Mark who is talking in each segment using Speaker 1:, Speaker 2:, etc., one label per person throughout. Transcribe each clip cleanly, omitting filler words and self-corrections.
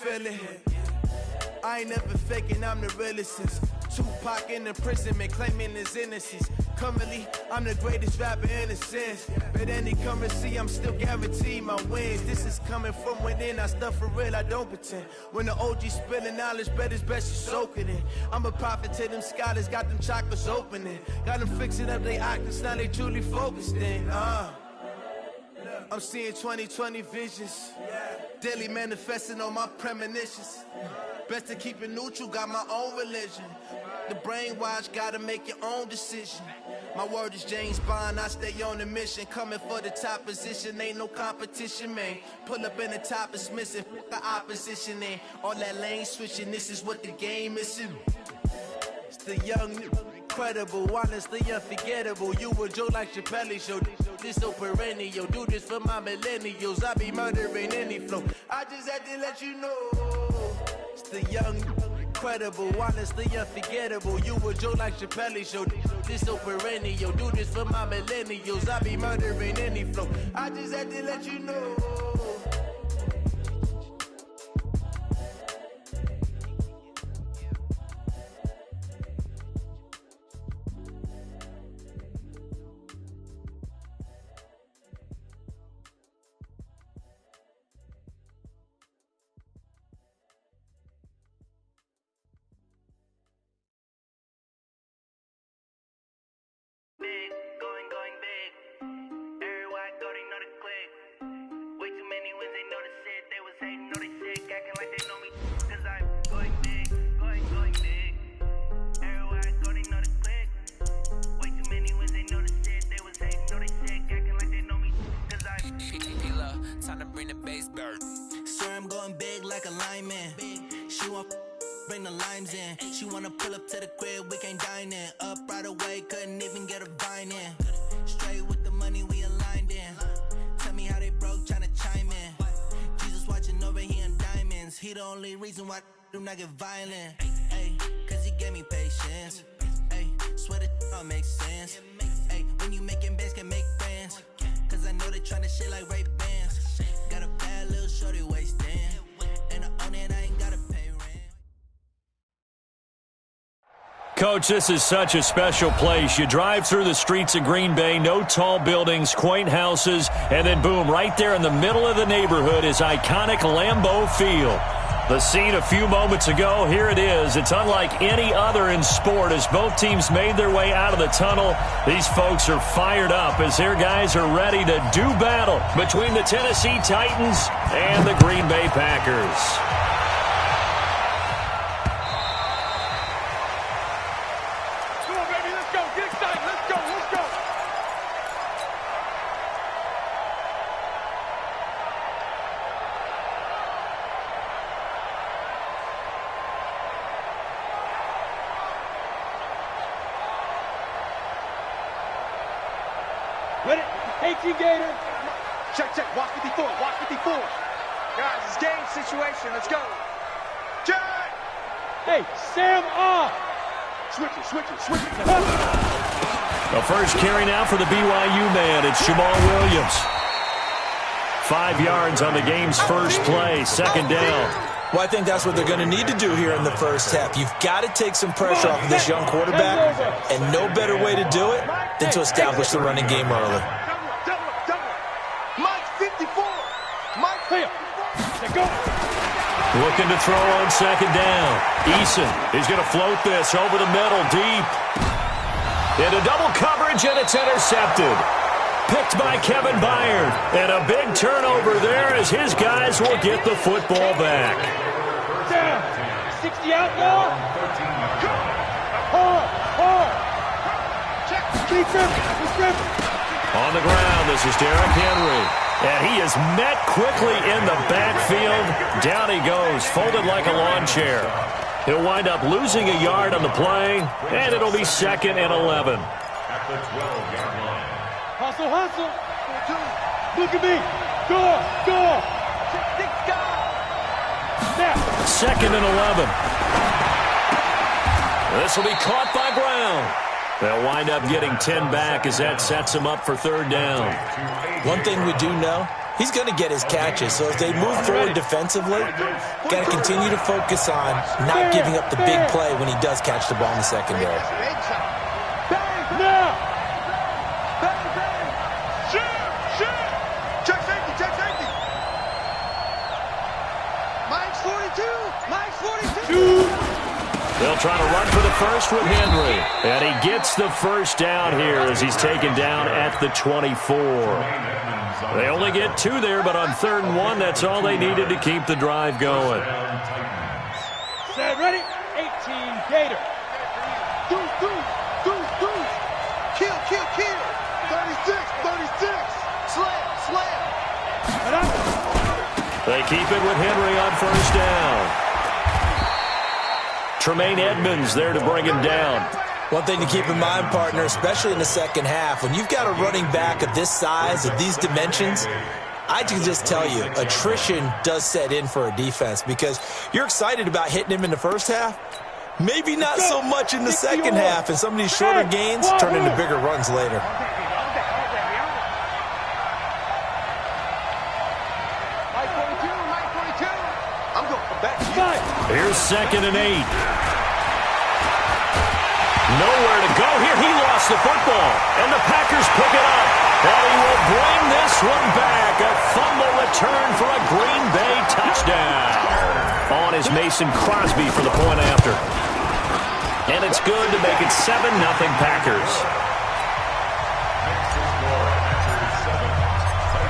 Speaker 1: feel it. I ain't never faking, I'm the realest since Tupac in imprisonment, claiming his innocence. Currently, I'm the greatest rapper in a sense. But any currency, I'm still guaranteed my wins. This is coming from within, I stuff for real, I don't pretend. When the OG spilling knowledge, bet it's best you soak it in. I'm a prophet to them scholars, got them chakras opening. Got them fixing up their octaves, now they truly focused in. I'm seeing 2020 visions, daily manifesting on my premonitions. Best to keep it neutral, got my own religion. The brainwash, gotta make your own decision. My word is James Bond, I stay on a mission. Coming for the top position, ain't no competition, man. Pull up in the top, it's missing, the opposition, and all that lane switching, this is what the game is. It's the young, incredible, honestly unforgettable. You a Joe like Chappelle show, this so perennial. Do this for my millennials, I be murdering any flow. I just had to let you know. It's the young, incredible, honestly unforgettable. You a Joe like Chappelle show, this so perennial. Do this for my millennials, I be murdering any flow. I just had to let you know.
Speaker 2: Going big. Everywhere I go, they know the click. Way too many wins, they know the shit. They was hating, know they sick, acting like they know me. Cause I'm going big, going big. Everywhere I go, they know the click. Way too many wins, they know the shit. They was hating, know they sick, acting like they know me. Cause I'm
Speaker 3: P-Lo, time to bring the bass bird.
Speaker 4: Sir, I'm going big like a lineman. She want bring the limes in. She wanna pull up to the crib, we can't dine in. Up right away, couldn't even get a vine in. Straight with the money we aligned in. Tell me how they broke, tryna chime in. Jesus watching over here in diamonds. He the only reason why do not get violent. Ay, cause he gave me patience. Ay, swear that all makes sense. Ay, when you making bands, can make friends. Cause I know they tryna shit like Ray Bans. Got a bad little shorty wasting. And I own it, I ain't gotta pay rent.
Speaker 5: Coach, this is such a special place. You drive through the streets of Green Bay, no tall buildings, quaint houses, and then boom, right there in the middle of the neighborhood is iconic Lambeau Field. The scene a few moments ago, here it is. It's unlike any other in sport as both teams made their way out of the tunnel. These folks are fired up as their guys are ready to do battle between the Tennessee Titans and the Green Bay Packers.
Speaker 6: Ready? 18 Gator.
Speaker 7: Check. Watch 54. Guys, it's game situation. Let's go. Jack!
Speaker 6: Hey, Sam off.
Speaker 7: Switch it.
Speaker 5: The first carry now for the BYU man. It's Jamal Williams. 5 yards on the game's first play. Second down.
Speaker 8: Well, I think that's what they're going to need to do here in the first half. You've got to take some pressure off of this young quarterback, and no better way to do it than to establish the running game early.
Speaker 7: Double. Mike 54. Mike 54.
Speaker 6: Go.
Speaker 5: Looking to throw on second down. Eason is going to float this over the middle, deep. Into double coverage, and it's intercepted. Picked by Kevin Byard. And a big turnover there as his guys will get the football back.
Speaker 6: Down. 60 out now. Hard.
Speaker 5: On the ground, this is Derrick Henry. And he is met quickly in the backfield. Down he goes, folded like a lawn chair. He'll wind up losing a yard on the play, and it'll be 2nd and 11.
Speaker 6: At the 12-yard line. Hustle. Look at me. Go. Snap.
Speaker 5: 2nd and 11. This will be caught by Brown. They'll wind up getting 10 back as that sets them up for 3rd down.
Speaker 8: One thing we do know he's going to get his catches. So as they move forward defensively, got to continue to focus on not giving up the big play when he does catch the ball in the secondary.
Speaker 7: Check safety. Mike's 42. Mike's 42.
Speaker 5: They'll try to run for the first with Henry. And he gets the first down here as he's taken down at the 24. They only get 2 there, but on 3rd and 1, that's all they needed to keep the drive going.
Speaker 6: Set, ready? 18, Gator.
Speaker 7: Kill. 36. Slam.
Speaker 5: They keep it with Henry on 1st down. Tremaine Edmonds there to bring him down.
Speaker 8: One thing to keep in mind, partner, especially in the second half, when you've got a running back of this size, of these dimensions, I can just tell you, attrition does set in for a defense because you're excited about hitting him in the first half. Maybe not so much in the second half, and some of these shorter gains turn into bigger runs later.
Speaker 7: I'm going for back.
Speaker 5: Here's 2nd and 8. Nowhere to go here. He lost the football, and the Packers pick it up. And he will bring this one back. A fumble return for a Green Bay touchdown. On is Mason Crosby for the point after. And it's good to make it 7-0 Packers.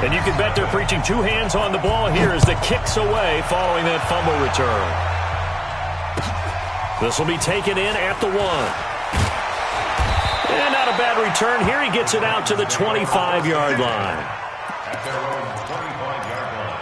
Speaker 5: And you can bet they're preaching 2 hands on the ball here as the kick's away following that fumble return. This will be taken in at the 1. And not a bad return here. He gets it out to the 25-yard line.
Speaker 9: At their own 25-yard line.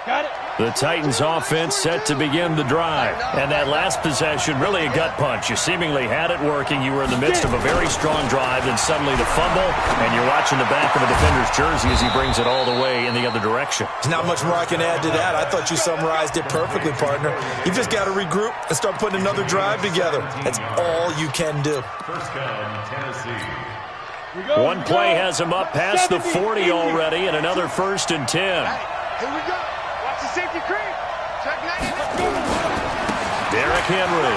Speaker 6: Got it.
Speaker 5: The Titans offense set to begin the drive. And that last possession, really a gut punch. You seemingly had it working. You were in the midst of a very strong drive, then suddenly the fumble, and you're watching the back of a defender's jersey as he brings it all the way in the other direction.
Speaker 8: There's not much more I can add to that. I thought you summarized it perfectly, partner. You've just got to regroup and start putting another drive together. That's all you can do.
Speaker 9: First down, Tennessee.
Speaker 5: One play has him up past the 40 already, and another 1st and 10.
Speaker 7: Here we go. Watch the safety creep. Check 90.
Speaker 5: Derrick Henry.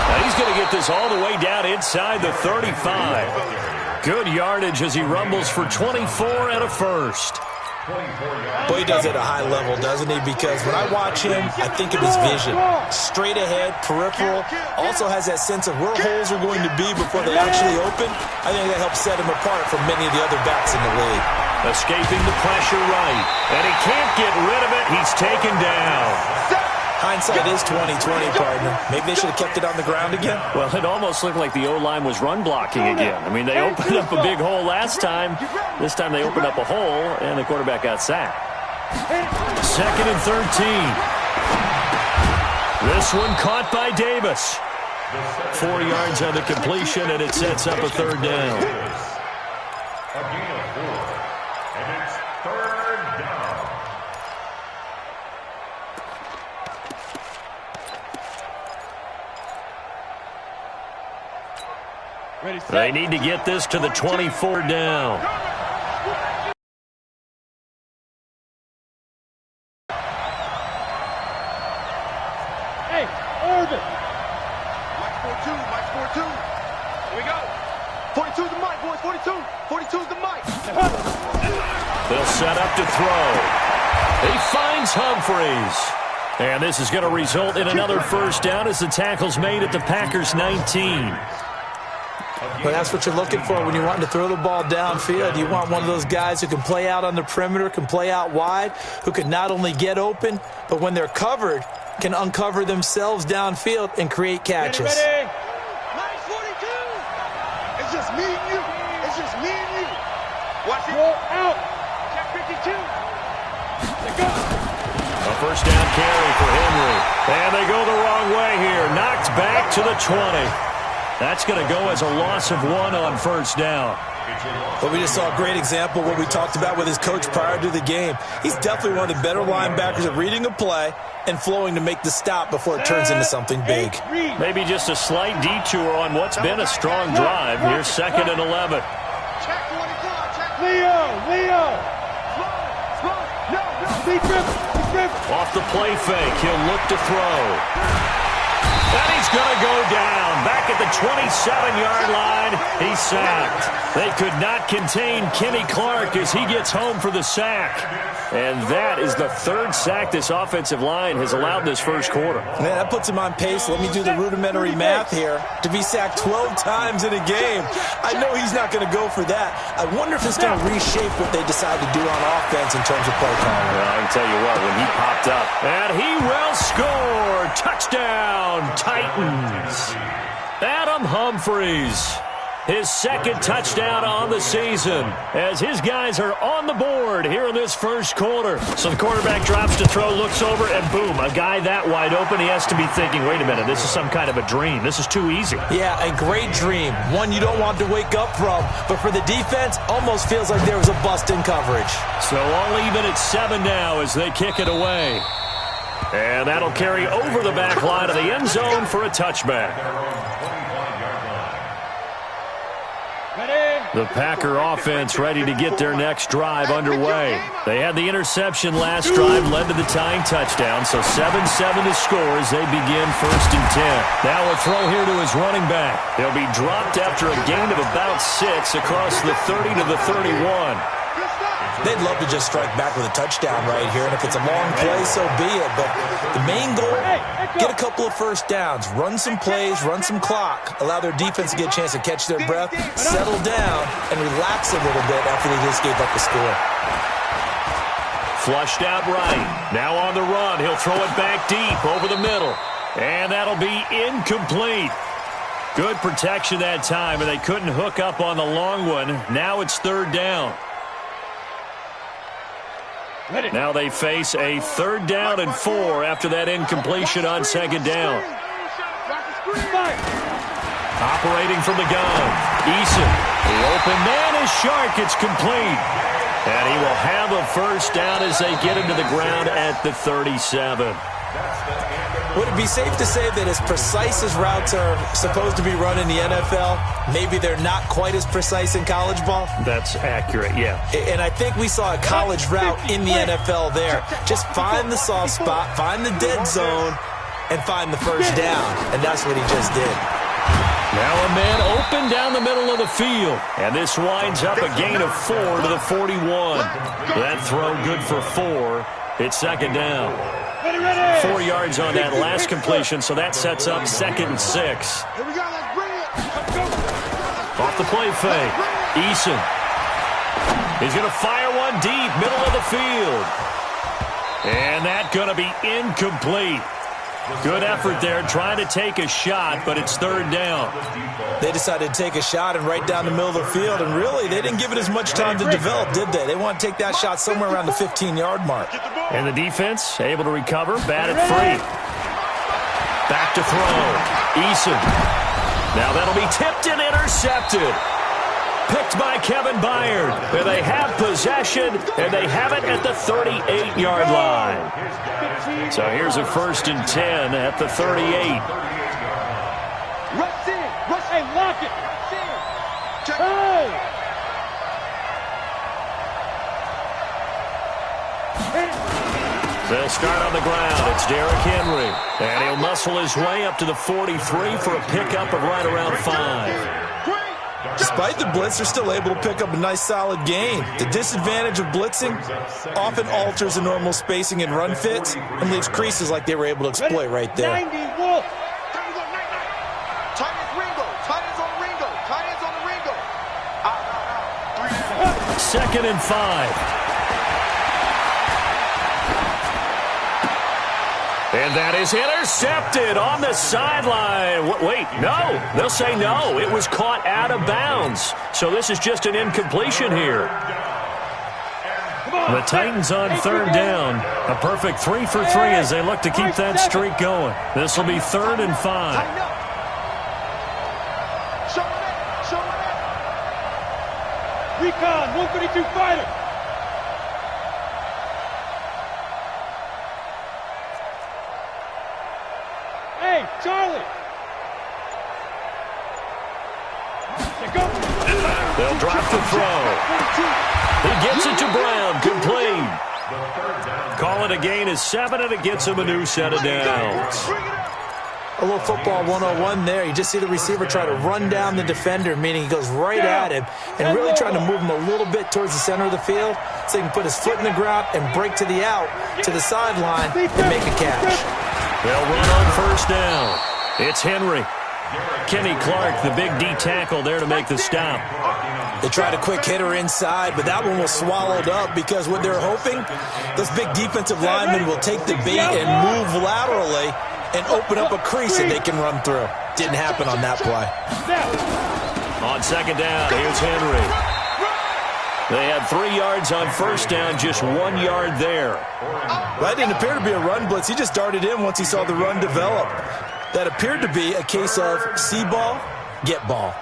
Speaker 5: Now he's going to get this all the way down inside the 35. Good yardage as he rumbles for 24 and a first.
Speaker 8: Boy, he does it at a high level, doesn't he? Because when I watch him, I think of his vision. Straight ahead, peripheral. Also has that sense of where holes are going to be before they actually open. I think that helps set him apart from many of the other backs in the league.
Speaker 5: Escaping the pressure right. And he can't get rid of it. He's taken down.
Speaker 8: Hindsight is 20/20, partner. Maybe they should have kept it on the ground again.
Speaker 5: Well, it almost looked like the O-line was run blocking again. I mean, they opened up a big hole last time. This time they opened up a hole, and the quarterback got sacked. 2nd and 13. This one caught by Davis. 4 yards on the completion, and it sets up a 3rd down.
Speaker 9: A gain of 4. And it's 3rd down.
Speaker 6: Ready, set.
Speaker 5: They need to get this to the 24 down.
Speaker 6: Hey, Irvin.
Speaker 7: Mike's 4-2. Here we go. 42's the mic, boys. 42's the mic.
Speaker 5: They'll set up to throw. He finds Humphreys. And this is going to result in another 1st down as the tackle's made at the Packers' 19.
Speaker 8: Well, that's what you're looking for when you're wanting to throw the ball downfield. You want one of those guys who can play out on the perimeter, can play out wide, who can not only get open, but when they're covered, can uncover themselves downfield and create catches.
Speaker 6: Ready.
Speaker 7: Mike's 42. It's just me and you. Watch it.
Speaker 6: Roll out.
Speaker 7: Check 52.
Speaker 6: Let go.
Speaker 5: A 1st down carry for Henry. And they go the wrong way here. Knocked back to the 20. That's going to go as a loss of 1 on first down.
Speaker 8: Well, we just saw a great example of what we talked about with his coach prior to the game. He's definitely one of the better linebackers at reading a play and flowing to make the stop before it turns into something big.
Speaker 5: Maybe just a slight detour on what's been a strong drive. Here's 2nd and 11.
Speaker 6: Leo!
Speaker 5: Off the play fake, he'll look to throw. And he's going to go down. Back at the 27-yard line, he's sacked. They could not contain Kenny Clark as he gets home for the sack. And that is the 3rd sack this offensive line has allowed this first quarter.
Speaker 8: Man, that puts him on pace. Let me do the rudimentary math here. To be sacked 12 times in a game, I know he's not going to go for that. I wonder if it's going to reshape what they decide to do on offense in terms of play calling.
Speaker 5: Well, I can tell you what, when he popped up, and he will score. Touchdown, Titans. Adam Humphries, his 2nd touchdown on the season as his guys are on the board here in this first quarter. So the quarterback drops to throw, looks over, and boom, a guy that wide open, he has to be thinking, wait a minute, this is some kind of a dream. This is too easy.
Speaker 8: Yeah, a great dream. One you don't want to wake up from. But for the defense, almost feels like there was a bust in coverage.
Speaker 5: So all even at 7 now as they kick it away. And that'll carry over the back line of the end zone for a touchback. The Packer offense ready to get their next drive underway. They had the interception last drive, led to the tying touchdown, so 7-7 to score as they begin 1st and 10. Now a throw here to his running back. He'll be dropped after a gain of about 6 across the 30 to the 31.
Speaker 8: They'd love to just strike back with a touchdown right here, and if it's a long play, so be it. But the main goal, get a couple of first downs, run some plays, run some clock, allow their defense to get a chance to catch their breath, settle down, and relax a little bit after they just gave up the score.
Speaker 5: Flushed out right. Now on the run. He'll throw it back deep over the middle. And that'll be incomplete. Good protection that time, and they couldn't hook up on the long one. Now it's 3rd down. Now they face a 3rd down and 4 after that incompletion on 2nd down. Operating from the gun, Eason. The open man is Shark. It's complete. And he will have a first down as they get him to the ground at the 37.
Speaker 8: Would it be safe to say that as precise as routes are supposed to be run in the NFL, maybe they're not quite as precise in college ball?
Speaker 5: That's accurate, yeah.
Speaker 8: And I think we saw a college route in the NFL there. Just find the soft spot, find the dead zone, and find the first down. And that's what he just did.
Speaker 5: Now a man open down the middle of the field. And this winds up a gain of 4 to the 41. That throw good for 4. It's 2nd down. 4 yards on that last completion, so that sets up 2nd and 6. Off the play fake, Eason. He's going to fire one deep, middle of the field. And that's going to be incomplete. Good effort there, trying to take a shot, but it's 3rd down.
Speaker 8: They decided to take a shot and right down the middle of the field, and really, they didn't give it as much time to develop, did they? They want to take that shot somewhere around the 15-yard mark.
Speaker 5: And the defense able to recover, batted free. Back to throw, Eason. Now that'll be tipped and intercepted. Picked by Kevin Byard. And they have possession, and they have it at the 38-yard line. So here's a 1st and 10 at the 38.
Speaker 6: Rush in. Rush in. Lock it.
Speaker 5: They'll start on the ground. It's Derrick Henry. And he'll muscle his way up to the 43 for a pickup of right around 5.
Speaker 8: Despite the blitz, they're still able to pick up a nice, solid gain. The disadvantage of blitzing often alters the normal spacing and run fits and leaves creases like they were able to exploit right there.
Speaker 6: 90, Wolf.
Speaker 7: Tight ends Ringo. Tight ends on Ringo. Tight ends on the Ringo. Out.
Speaker 5: 2nd and 5. And that is intercepted on the sideline. Wait, no. They'll say no. It was caught out of bounds. So this is just an incompletion here. The Titans on 3rd down. A perfect 3 for 3 as they look to keep that streak going. This will be 3rd and 5.
Speaker 6: Recon, 132 fighter. Hey, Charlie.
Speaker 5: They'll drop the throw. He gets it to Brown, complete. Call it a gain of 7, and it gets him a new set of downs.
Speaker 8: A little football 101 there. You just see the receiver try to run down the defender, meaning he goes right at him and really trying to move him a little bit towards the center of the field so he can put his foot in the ground and break to the out, to the sideline, and make a catch.
Speaker 5: They'll run on first down. It's Henry. Kenny Clark, the big D tackle there to make the stop.
Speaker 8: They tried a quick hitter inside, but that one was swallowed up because what they're hoping, those big defensive linemen will take the bait and move laterally and open up a crease that they can run through. Didn't happen on that play.
Speaker 5: On second down, here's Henry. They had 3 yards on first down, just 1 yard there.
Speaker 8: That didn't appear to be a run blitz. He just darted in once he saw the run develop. That appeared to be a case of see ball, get ball.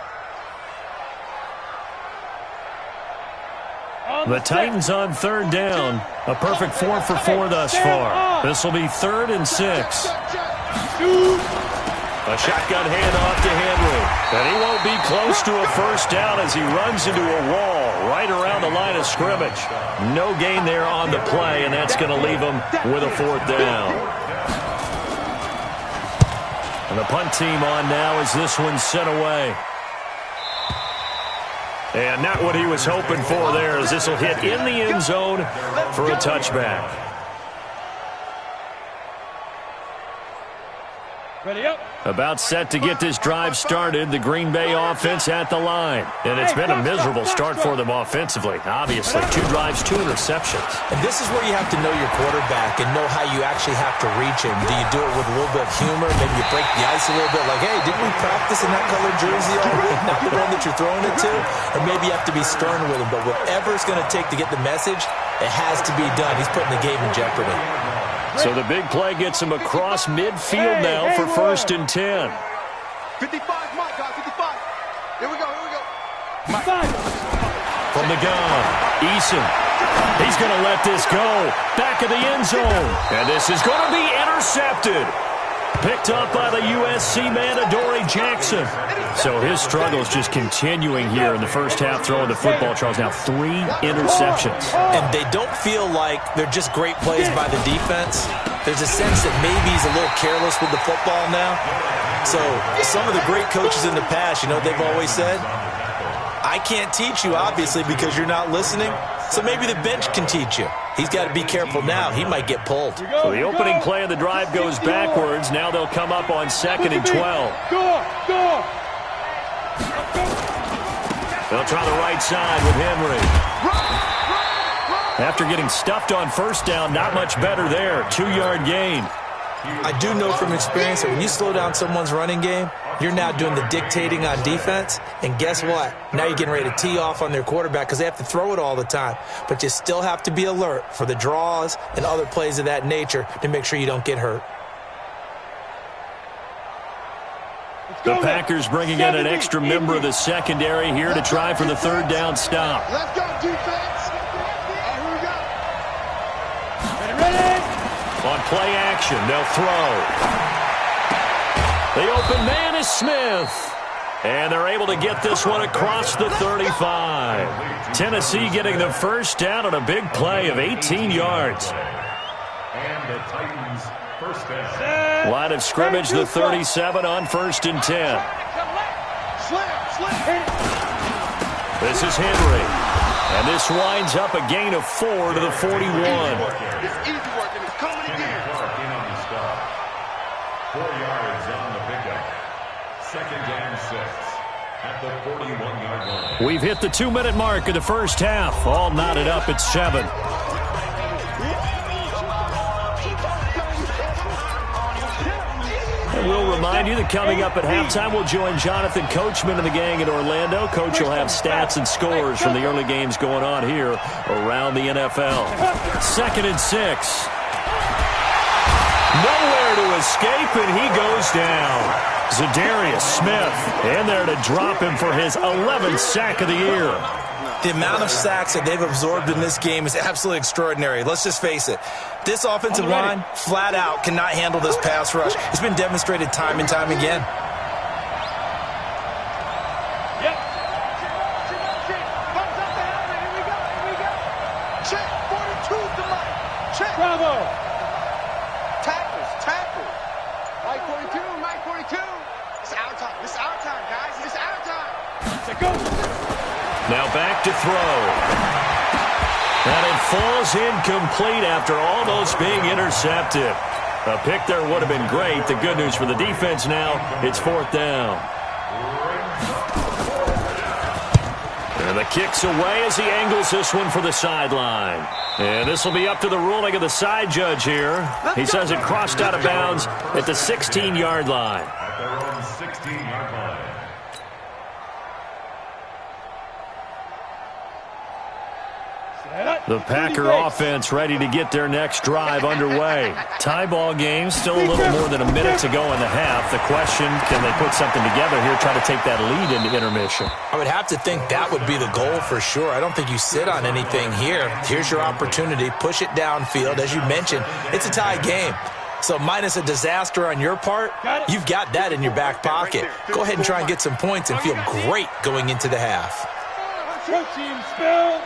Speaker 5: The Titans on third down. A perfect 4 for 4 thus far. This will be 3rd and 6. A shotgun handoff to Henry. And he won't be close to a first down as he runs into a wall right around the line of scrimmage. No gain there on the play, and that's going to leave him with a 4th down. And the punt team on now as this one's sent away. And not what he was hoping for there, as this will hit in the end zone for a touchback.
Speaker 6: Ready up.
Speaker 5: About set to get this drive started, the Green Bay offense at the line. And it's been a miserable start for them offensively, obviously. 2 drives, 2 interceptions.
Speaker 8: And this is where you have to know your quarterback and know how you actually have to reach him. Do you do it with a little bit of humor? Maybe you break the ice a little bit, like, hey, didn't we practice in that colored jersey already? Not the one that you're throwing it to? Or maybe you have to be stern with him. But whatever it's going to take to get the message, it has to be done. He's putting the game in jeopardy.
Speaker 5: So the big play gets him across midfield now for 1st and 10.
Speaker 7: 55, Mike, guys, 55. Here we go.
Speaker 6: Mike.
Speaker 5: From the gun, Eason. He's going to let this go. Back of the end zone. And this is going to be intercepted. Picked up by the USC man, Adoree Jackson. So his struggle is just continuing here in the first half, throwing the football. Charles, now 3 interceptions.
Speaker 8: And they don't feel like they're just great plays by the defense. There's a sense that maybe he's a little careless with the football now. So some of the great coaches in the past, you know, they've always said, I can't teach you, obviously, because you're not listening. So maybe the bench can teach you. He's got to be careful now. He might get pulled.
Speaker 5: So the opening play of the drive goes backwards. Now they'll come up on 2nd and 12. They'll try the right side with Henry. After getting stuffed on first down, not much better there. 2-yard gain.
Speaker 8: I do know from experience that when you slow down someone's running game, you're now doing the dictating on defense. And guess what? Now you're getting ready to tee off on their quarterback because they have to throw it all the time. But you still have to be alert for the draws and other plays of that nature to make sure you don't get hurt.
Speaker 5: The Packers bringing in an extra member of the secondary here to try for the 3rd down stop.
Speaker 7: Let's go, defense. Here we go.
Speaker 6: Ready?
Speaker 5: On play action, they'll throw. The open man is Smith. And they're able to get this one across the 35. Tennessee getting the first down on a big play of 18 yards.
Speaker 9: And the Titans first down.
Speaker 5: Line of scrimmage, the 37 on 1st and 10. This is Henry. And this winds up a gain of 4 to the 41.
Speaker 7: It's easy work, and it's coming again.
Speaker 9: Clark in on the stop. 4 yards on the pickup. 2nd and 6 at the 41-yard line.
Speaker 5: We've hit the 2-minute mark of the first half. All knotted up at 7. And we'll remind you that coming up at halftime, we'll join Jonathan Coachman and the gang in Orlando. Coach will have stats and scores from the early games going on here around the NFL. 2nd and 6. Nowhere to escape, and he goes down. Zadarius Smith in there to drop him for his 11th sack of the year.
Speaker 8: The amount of sacks that they've absorbed in this game is absolutely extraordinary. Let's just face it. This offensive line, flat out, cannot handle this pass rush. It's been demonstrated time and time again.
Speaker 7: Yep. Thumbs up the helmet. Here we go. Here we go. Check. 42's the mic. Check. Bravo. Tackles. Tackles. Mike 42. Mike 42. It's our time. It's our time, guys. It's our time. Let's go.
Speaker 5: Now back to throw. And it falls incomplete after almost being intercepted. A pick there would have been great. The good news for the defense now, it's 4th down. And the kick's away as he angles this one for the sideline. And this will be up to the ruling of the side judge here. He says it crossed out of bounds at the 16-yard line.
Speaker 9: At their own 16-yard line.
Speaker 5: The Packer offense ready to get their next drive underway. Tie ball game, still a little more than a minute to go in the half. The question, can they put something together here, try to take that lead into intermission?
Speaker 8: I would have to think that would be the goal for sure. I don't think you sit on anything here. Here's your opportunity. Push it downfield. As you mentioned, it's a tie game. So minus a disaster on your part, you've got that in your back pocket. Go ahead and try and get some points and feel great going into the half.
Speaker 7: Team spell.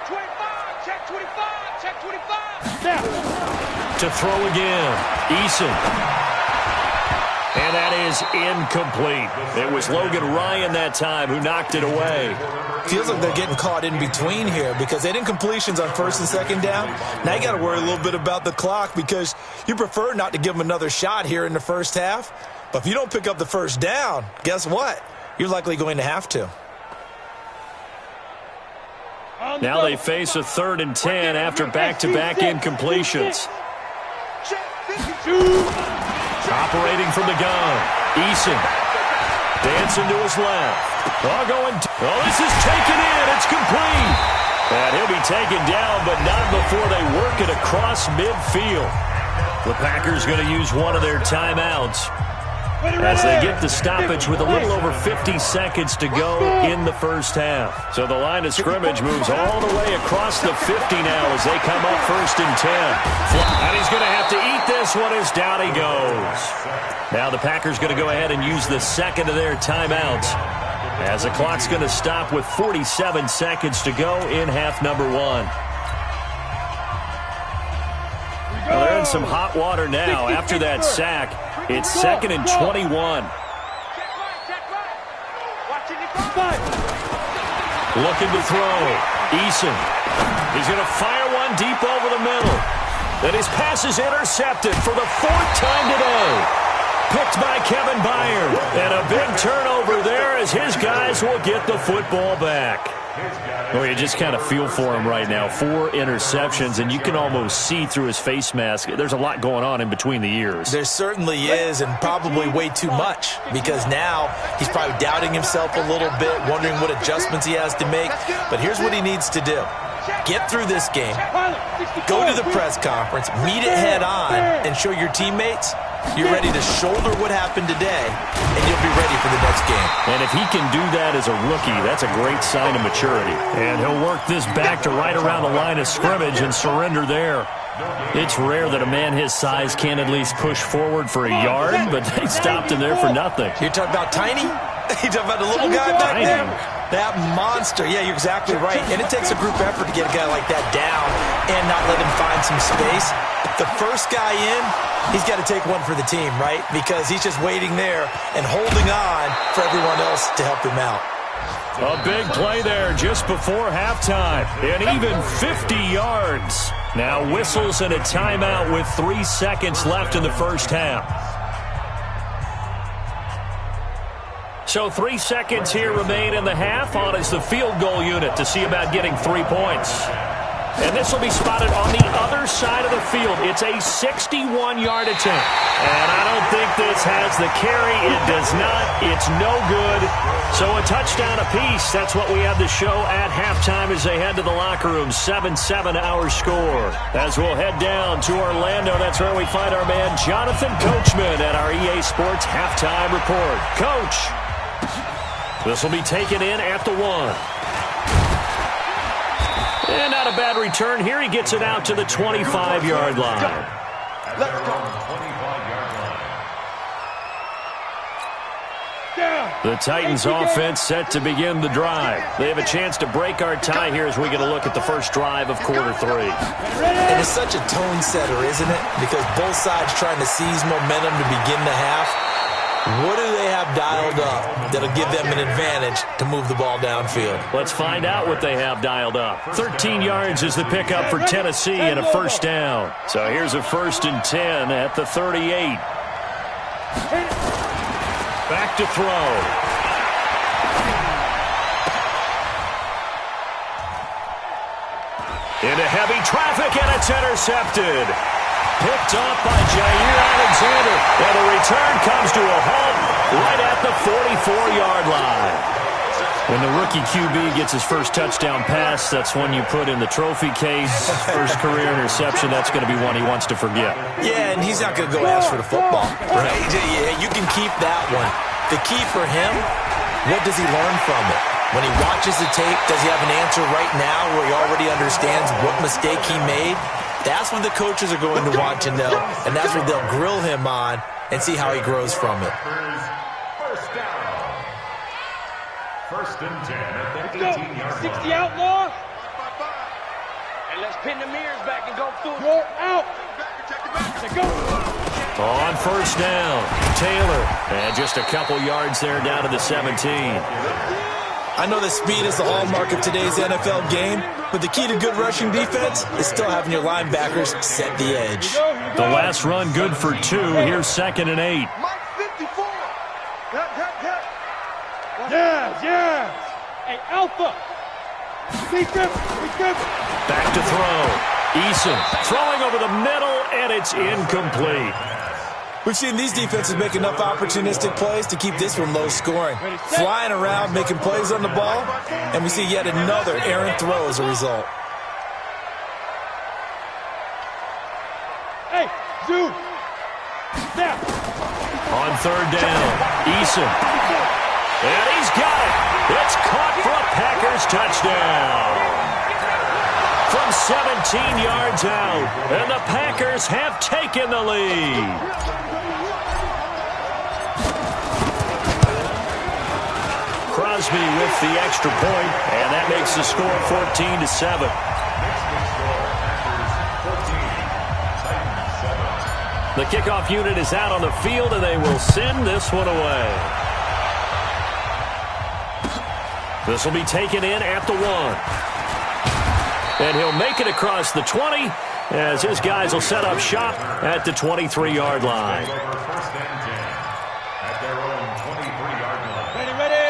Speaker 7: 25, check 25, check 25. Snap.
Speaker 5: To throw again, Eason. And that is incomplete. It was Logan Ryan that time who knocked it away.
Speaker 8: Feels like they're getting caught in between here because they had incompletions on 1st and 2nd down. Now you got to worry a little bit about the clock because you prefer not to give them another shot here in the first half. But if you don't pick up the 1st down, guess what? You're likely going to have to.
Speaker 5: Now they face a 3rd and 10 after back-to-back incompletions. Operating from the gun, Eason dancing to his left. This is taken in. It's complete. And he'll be taken down, but not before they work it across midfield. The Packers going to use one of their timeouts as they get the stoppage with a little over 50 seconds to go in the first half. So the line of scrimmage moves all the way across the 50 now as they come up 1st and 10. And he's going to have to eat this one as down he goes. Now the Packers going to go ahead and use the 2nd of their timeouts as the clock's going to stop with 47 seconds to go in half number 1. Well, they're in some hot water now after that sack. It's 2nd and 21. Looking to throw. Eason. He's going to fire one deep over the middle. And his pass is intercepted for the 4th time today. Picked by Kevin Byard. And a big turnover there as his guys will get the football back. Well, you just kind of feel for him right now. 4 interceptions, and you can almost see through his face mask. There's a lot going on in between the ears.
Speaker 8: There certainly is, and probably way too much, because now he's probably doubting himself a little bit, wondering what adjustments he has to make. But here's what he needs to do. Get through this game, go to the press conference, meet it head on, and show your teammates you're ready to shoulder what happened today, and you'll be ready for the next game.
Speaker 5: And if he can do that as a rookie, that's a great sign of maturity. And he'll work this back to right around the line of scrimmage and surrender there. It's rare that a man his size can at least push forward for a yard, but they stopped him there for nothing.
Speaker 8: You're talking about Tiny? You're talking about the little guy back there? That monster. Yeah, you're exactly right. And it takes a group effort to get a guy like that down and not let him find some space. The first guy in, he's got to take one for the team, right? Because he's just waiting there and holding on for everyone else to help him out.
Speaker 5: A big play there just before halftime. And even 50 yards. Now whistles and a timeout with 3 seconds left in the first half. So 3 seconds here remain in the half. On is the field goal unit to see about getting 3 points. And this will be spotted on the other side of the field. It's a 61-yard attempt. And I don't think this has the carry. It does not. It's no good. So a touchdown apiece. That's what we have to show at halftime as they head to the locker room. 7-7 our score. As we'll head down to Orlando, that's where we find our man Jonathan Coachman at our EA Sports Halftime Report. Coach, this will be taken in at the 1. And not a bad return here. He gets it out to the 25-yard line.
Speaker 9: Let's go. 25-yard line.
Speaker 5: The Titans offense set to begin the drive. They have a chance to break our tie here as we get a look at the first drive of quarter 3.
Speaker 8: And it's such a tone setter, isn't it? Because both sides trying to seize momentum to begin the half. What do they have dialed up that'll give them an advantage to move the ball downfield?
Speaker 5: Let's find out what they have dialed up. 13 yards is the pickup for Tennessee and a first down. So here's a 1st and 10 at the 38. Back to throw. Into heavy traffic, and it's intercepted. Picked off by Jair Alexander. And the return comes to a halt right at the 44-yard line. When the rookie QB gets his first touchdown pass, that's when you put in the trophy case. First career interception, that's going to be one he wants to forget.
Speaker 8: Yeah, and he's not going to go ask for the football, right? Yeah, you can keep that one. The key for him, what does he learn from it? When he watches the tape, does he have an answer right now where he already understands what mistake he made? That's what the coaches are going to want to know, and that's what they'll grill him on and see how he grows from it.
Speaker 9: First down. 1st and 10 at the 18-yard line.
Speaker 6: 60 outlaw.
Speaker 7: And let's pin the mirrors back and go full.
Speaker 6: Go out. Go.
Speaker 5: On first down, Taylor. And just a couple yards there down to the 17.
Speaker 8: I know that speed is the hallmark of today's NFL game, but the key to good rushing defense is still having your linebackers set the edge.
Speaker 5: The last run good for 2. Here's 2nd and 8.
Speaker 7: Mike 54.
Speaker 6: Yeah. Hey, Alpha. Be careful.
Speaker 5: Back to throw. Eason throwing over the middle, and it's incomplete.
Speaker 8: We've seen these defenses make enough opportunistic plays to keep this one low scoring. Flying around, making plays on the ball, and we see yet another errant throw as a result.
Speaker 6: Hey, Zoo. Snap.
Speaker 5: On 3rd down, Eason. And he's got it. It's caught for a Packers touchdown. From 17 yards out, and the Packers have taken the lead. Crosby with the extra point, and that makes the score 14-7. The kickoff unit is out on the field, and they will send this one away. This will be taken in at the 1. And he'll make it across the 20 as his guys will set up shop at the 23-yard line.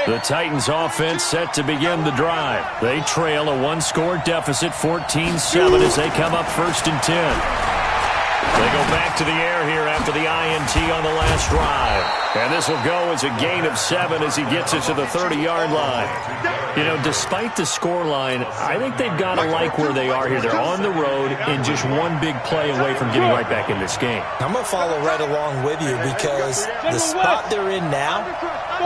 Speaker 5: The Titans offense set to begin the drive. They trail a 1-score deficit, 14-7 as they come up 1st and 10. They go back to the air here after the INT on the last drive. And this will go as a gain of 7 as he gets it to the 30-yard line. You know, despite the scoreline, I think they've got to like where they are here. They're on the road and just one big play away from getting right back in this game.
Speaker 8: I'm going to follow right along with you because the spot they're in now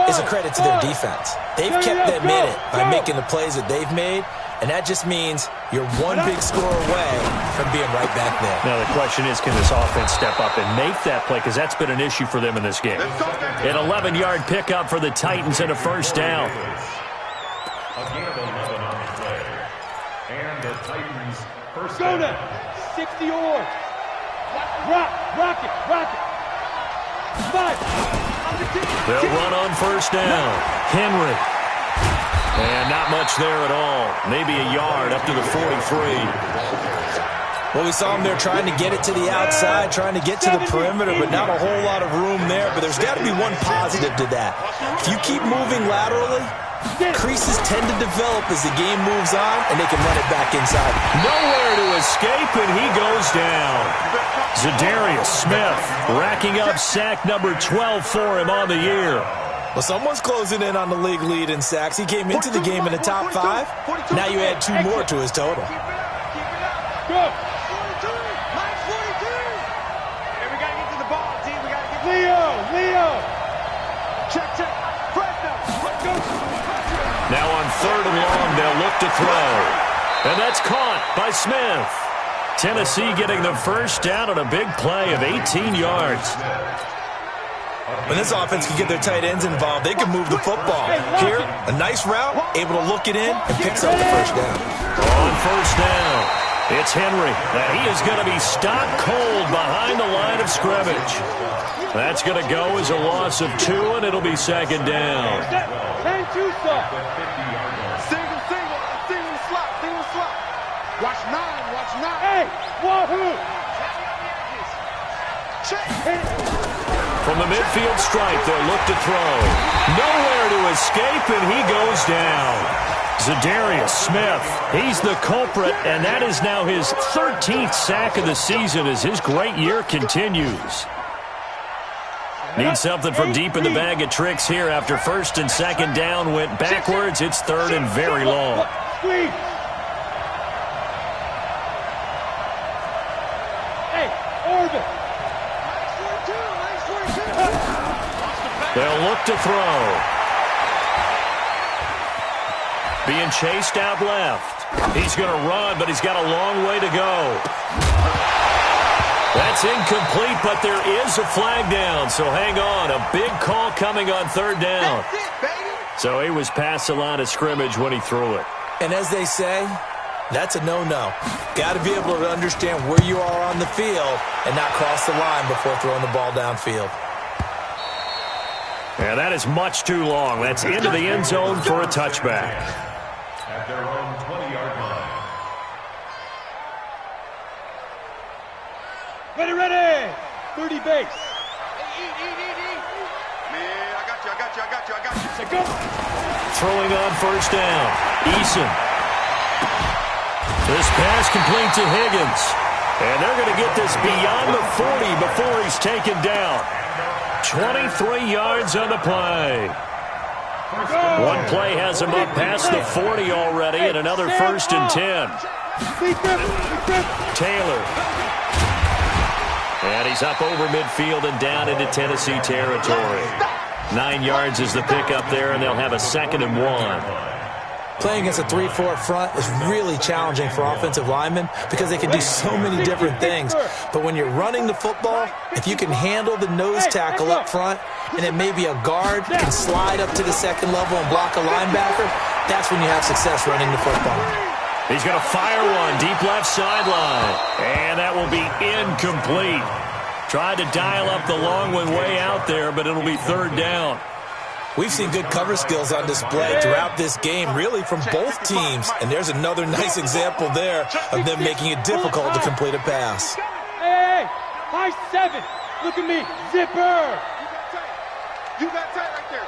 Speaker 8: is a credit to their defense. They've kept them in it by making the plays that they've made, and that just means you're one big score away from being right back there.
Speaker 5: Now the question is, can this offense step up and make that play? Because that's been an issue for them in this game. An 11-yard pickup for the Titans and a first down.
Speaker 9: Again, 11 on the play. And the Titans first
Speaker 6: Go
Speaker 9: down.
Speaker 6: now. 60 yards. Rock it. 5.
Speaker 5: They'll run on first down. Henry. And not much there at all. Maybe a yard up to the 43.
Speaker 8: Well, we saw them there trying to get it to the outside, trying to get to the perimeter, but not a whole lot of room there. But there's got to be one positive to that. If you keep moving laterally, Creases tend to develop as the game moves on, and they can run it back inside.
Speaker 5: Nowhere to escape, and he goes down. Zadarius Smith racking up sack number 12 for him on the year.
Speaker 8: Well, someone's closing in on the league lead in sacks. He came into the game in the top 5. Now you add 2 more to his total.
Speaker 6: Go. 42. Mine's 42. And we got to get to the ball, team. We got to get Leo. Check. Fresno. Let's go.
Speaker 5: Now on 3rd and long, they'll look to throw. And that's caught by Smith. Tennessee getting the first down on a big play of 18 yards.
Speaker 8: When this offense can get their tight ends involved, they can move the football. Here, a nice route, able to look it in, and picks up the first down.
Speaker 5: On 1st down, it's Henry. And he is going to be stopped cold behind the line of scrimmage. That's going to go as a loss of 2, and it'll be 2nd down.
Speaker 6: Single slot. Watch 9. Hey, wahoo!
Speaker 5: From the midfield stripe, they'll look to throw. Nowhere to escape, and he goes down. Zadarius Smith, he's the culprit, and that is now his 13th sack of the season as his great year continues. Need something from deep in the bag of tricks here after 1st and 2nd down went backwards. It's 3rd and very long.
Speaker 6: Hey, Orvin.
Speaker 5: They'll look to throw. Being chased out left. He's going to run, but he's got a long way to go. That's incomplete, but there is a flag down, so hang on. A big call coming on 3rd down. So he was past the line of scrimmage when he threw it.
Speaker 8: And as they say, that's a no-no. Got to be able to understand where you are on the field and not cross the line before throwing the ball downfield.
Speaker 5: Yeah, that is much too long. That's into the end zone for a touchback.
Speaker 9: At their own 20-yard line.
Speaker 6: Ready. 30 base.
Speaker 7: Man, I got you.
Speaker 6: Say go.
Speaker 5: Throwing on 1st down. Eason. This pass complete to Higgins. And they're going to get this beyond the 40 before he's taken down. 23 yards on the play. One play has him up past the 40 already, and another 1st and 10. Taylor. And he's up over midfield and down into Tennessee territory. 9 yards is the pickup there, and they'll have a 2nd and 1.
Speaker 8: Playing against a 3-4 front is really challenging for offensive linemen because they can do so many different things. But when you're running the football, if you can handle the nose tackle up front, and it may be a guard can slide up to the 2nd level and block a linebacker, that's when you have success running the football.
Speaker 5: He's going to fire one deep left sideline, and that will be incomplete. Tried to dial up the long one way out there, but it'll be 3rd down.
Speaker 8: We've seen good cover skills on display throughout this game, really from both teams. And there's another nice example there of them making it difficult to complete a pass.
Speaker 6: Hey, high 7. Look at me, zipper.
Speaker 7: You got tight right there.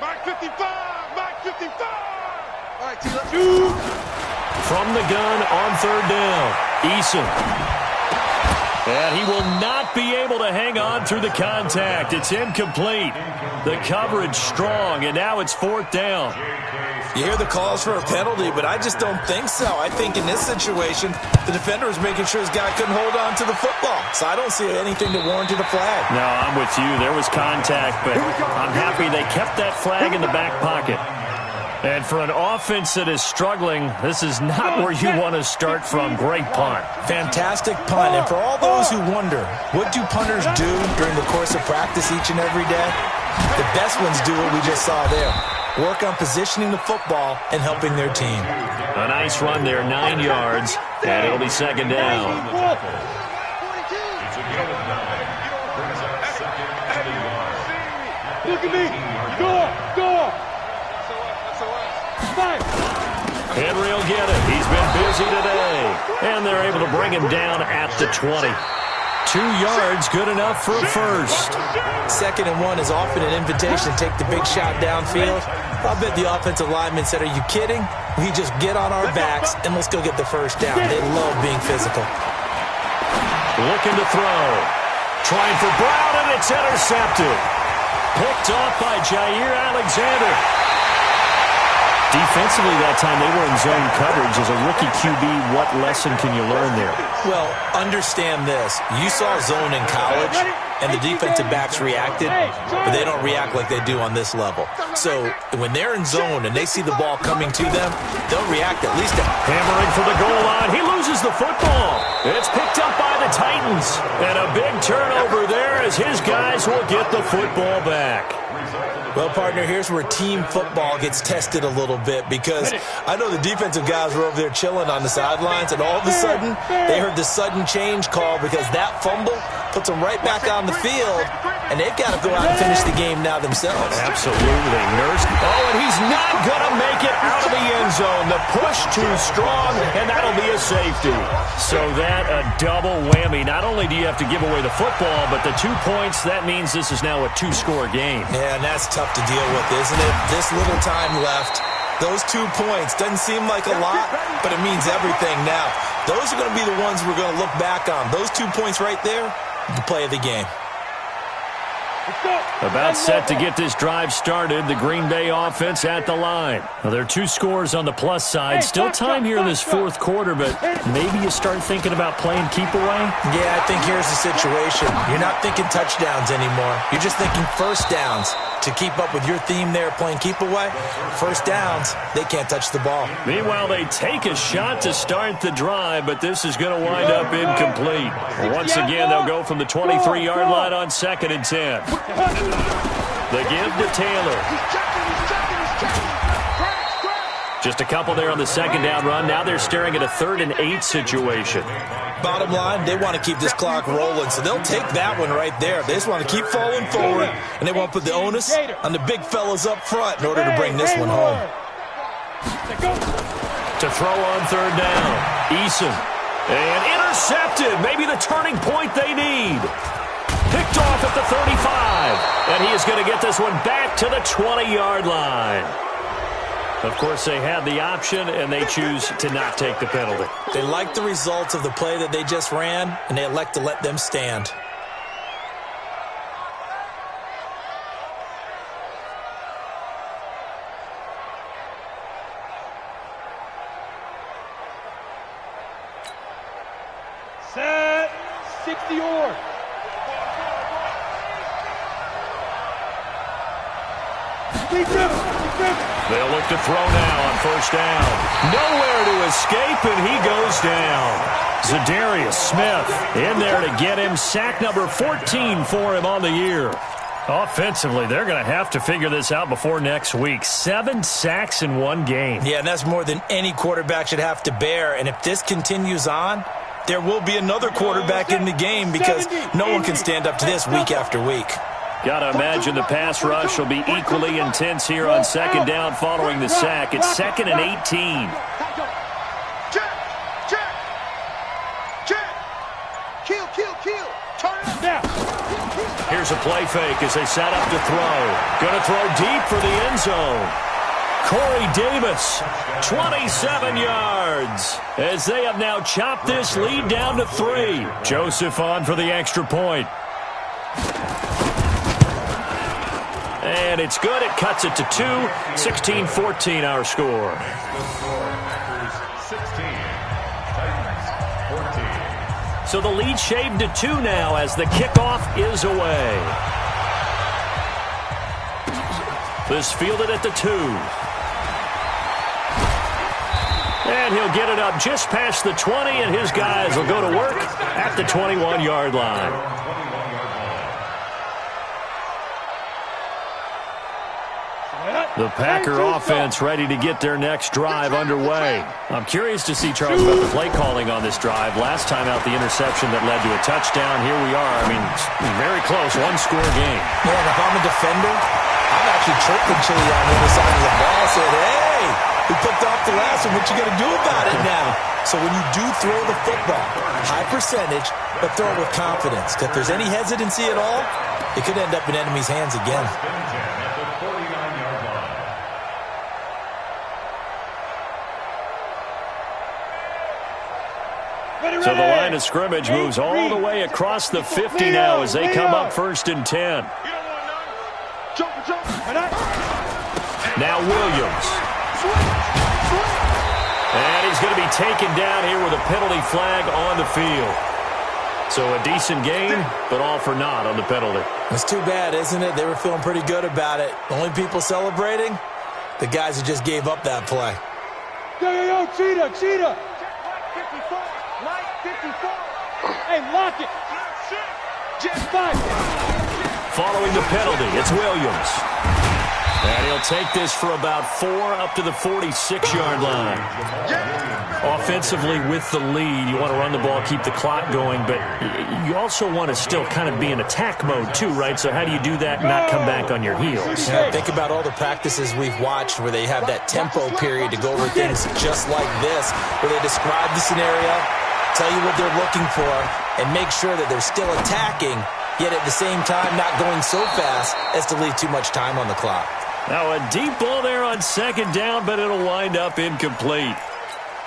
Speaker 7: Mark 55. All right, T, let's
Speaker 6: shoot.
Speaker 5: From the gun on 3rd down, Eason. And he will not be able to hang on through the contact. It's incomplete. The coverage strong, and now it's 4th down.
Speaker 8: You hear the calls for a penalty, but I just don't think so. I think in this situation, the defender was making sure his guy couldn't hold on to the football. So I don't see anything to warrant a flag.
Speaker 5: No, I'm with you. There was contact, but I'm happy they kept that flag in the back pocket. And for an offense that is struggling, this is not where you want to start from. Great punt.
Speaker 8: Fantastic punt. And for all those who wonder, what do punters do during the course of practice each and every day? The best ones do what we just saw there. Work on positioning the football and helping their team.
Speaker 5: A nice run there, 9 yards, and it'll be 2nd down.
Speaker 6: Look at me. Go.
Speaker 5: Henry will get it. He's been busy today. And they're able to bring him down at the 20. 2 yards, good enough for a first.
Speaker 8: 2nd and 1 is often an invitation to take the big shot downfield. I bet the offensive lineman said, are you kidding? We just get on our backs and let's go get the first down. They love being physical.
Speaker 5: Looking to throw. Trying for Brown, and it's intercepted. Picked off by Jair Alexander. Defensively that time, they were in zone coverage. As a rookie QB, what lesson can you learn there?
Speaker 8: Well, understand this. You saw zone in college, and the defensive backs reacted, but they don't react like they do on this level. So when they're in zone and they see the ball coming to them, they'll react at least.
Speaker 5: Hammering for the goal line. He loses the football. It's picked up by the Titans. And a big turnover there as his guys will get the football back.
Speaker 8: Well, partner, here's where team football gets tested a little bit, because I know the defensive guys were over there chilling on the sidelines, and all of a sudden they heard the sudden change call because that fumble puts them right back on the field, and they've got to go out and finish the game now themselves.
Speaker 5: Absolutely. Nurse. Oh, and he's not going to make it out of the end zone. The push too strong, and that'll be a safety. So that a double whammy. Not only do you have to give away the football, but the 2 points, that means this is now a 2-score game.
Speaker 8: Yeah, and that's tough to deal with, isn't it? This little time left. Those 2 points doesn't seem like a lot, but it means everything now. Those are going to be the ones we're going to look back on. Those 2 points right there, the play of the game.
Speaker 5: About set to get this drive started. The Green Bay offense at the line. Well, there are 2 scores on the plus side. Still time here in this 4th quarter, but maybe you start thinking about playing keep away?
Speaker 8: Yeah, I think here's the situation. You're not thinking touchdowns anymore. You're just thinking first downs. To keep up with your theme there, playing keep away, first downs, they can't touch the ball.
Speaker 5: Meanwhile, they take a shot to start the drive, but this is going to wind up incomplete. Once again, they'll go from the 23-yard line on 2nd and 10. The give to Taylor. Just a couple there on the 2nd down run. Now they're staring at a 3rd and 8 situation.
Speaker 8: Bottom line, they want to keep this clock rolling, so they'll take that one right there. They just want to keep falling forward, and they want to put the onus on the big fellas up front in order to bring this one home.
Speaker 5: To throw on 3rd down. Eason. And intercepted. Maybe the turning point they need. Picked off at the 35. And he is going to get this one back to the 20-yard line. Of course, they had the option, and they choose to not take the penalty.
Speaker 8: They like the results of the play that they just ran, and they elect to let them stand.
Speaker 6: Set. 60-yard.
Speaker 5: They'll look to throw now on 1st down. Nowhere to escape, and he goes down. Zadarius Smith in there to get him. Sack number 14 for him on the year. Offensively, they're going to have to figure this out before next week. 7 sacks in 1 game.
Speaker 8: Yeah, and that's more than any quarterback should have to bear. And if this continues on, there will be another quarterback in the game, because no one can stand up to this week after week.
Speaker 5: Got to imagine the pass rush will be equally intense here on 2nd down following the sack. It's 2nd and 18.
Speaker 7: Kill. Turn it now.
Speaker 5: Here's a play fake as they set up to throw. Going to throw deep for the end zone. Corey Davis, 27 yards, as they have now chopped this lead down to 3. Joseph on for the extra point. And it's good. It cuts it to 2. 16-14 our score.
Speaker 9: 16, Titans 14.
Speaker 5: So the lead shaved to 2 now as the kickoff is away. This fielded at the 2. And he'll get it up just past the 20, and his guys will go to work at the 21-yard line. The Packer offense ready to get their next drive underway. I'm curious to see, Charles, about the play calling on this drive. Last time out, the interception that led to a touchdown. Here we are. I mean, very close, 1-score game.
Speaker 8: Yeah, and if I'm a defender, I'm actually chirping Chili on the other side of the ball, saying, hey, We picked off the last one. What you going to do about it now? So when you do throw the football, high percentage, but throw it with confidence. If there's any hesitancy at all, it could end up in enemy's hands again.
Speaker 5: So the line of scrimmage moves all the way across the 50 now as they come up 1st and 10. Now Williams. And he's going to be taken down here with a penalty flag on the field. So a decent game, but all for naught on the penalty.
Speaker 8: It's too bad, isn't it? They were feeling pretty good about it. The only people celebrating, the guys who just gave up that play.
Speaker 6: Yo, Cheetah. Mike 54. Hey, lock it. Jet 5.
Speaker 5: Following the penalty, it's Williams. And he'll take this for about 4 up to the 46-yard line. Offensively with the lead, you want to run the ball, keep the clock going, but you also want to still kind of be in attack mode too, right? So how do you do that and not come back on your heels?
Speaker 8: Yeah, think about all the practices we've watched where they have that tempo period to go over things just like this, where they describe the scenario, tell you what they're looking for, and make sure that they're still attacking, yet at the same time not going so fast as to leave too much time on the clock.
Speaker 5: Now a deep ball there on 2nd down, but it'll wind up incomplete.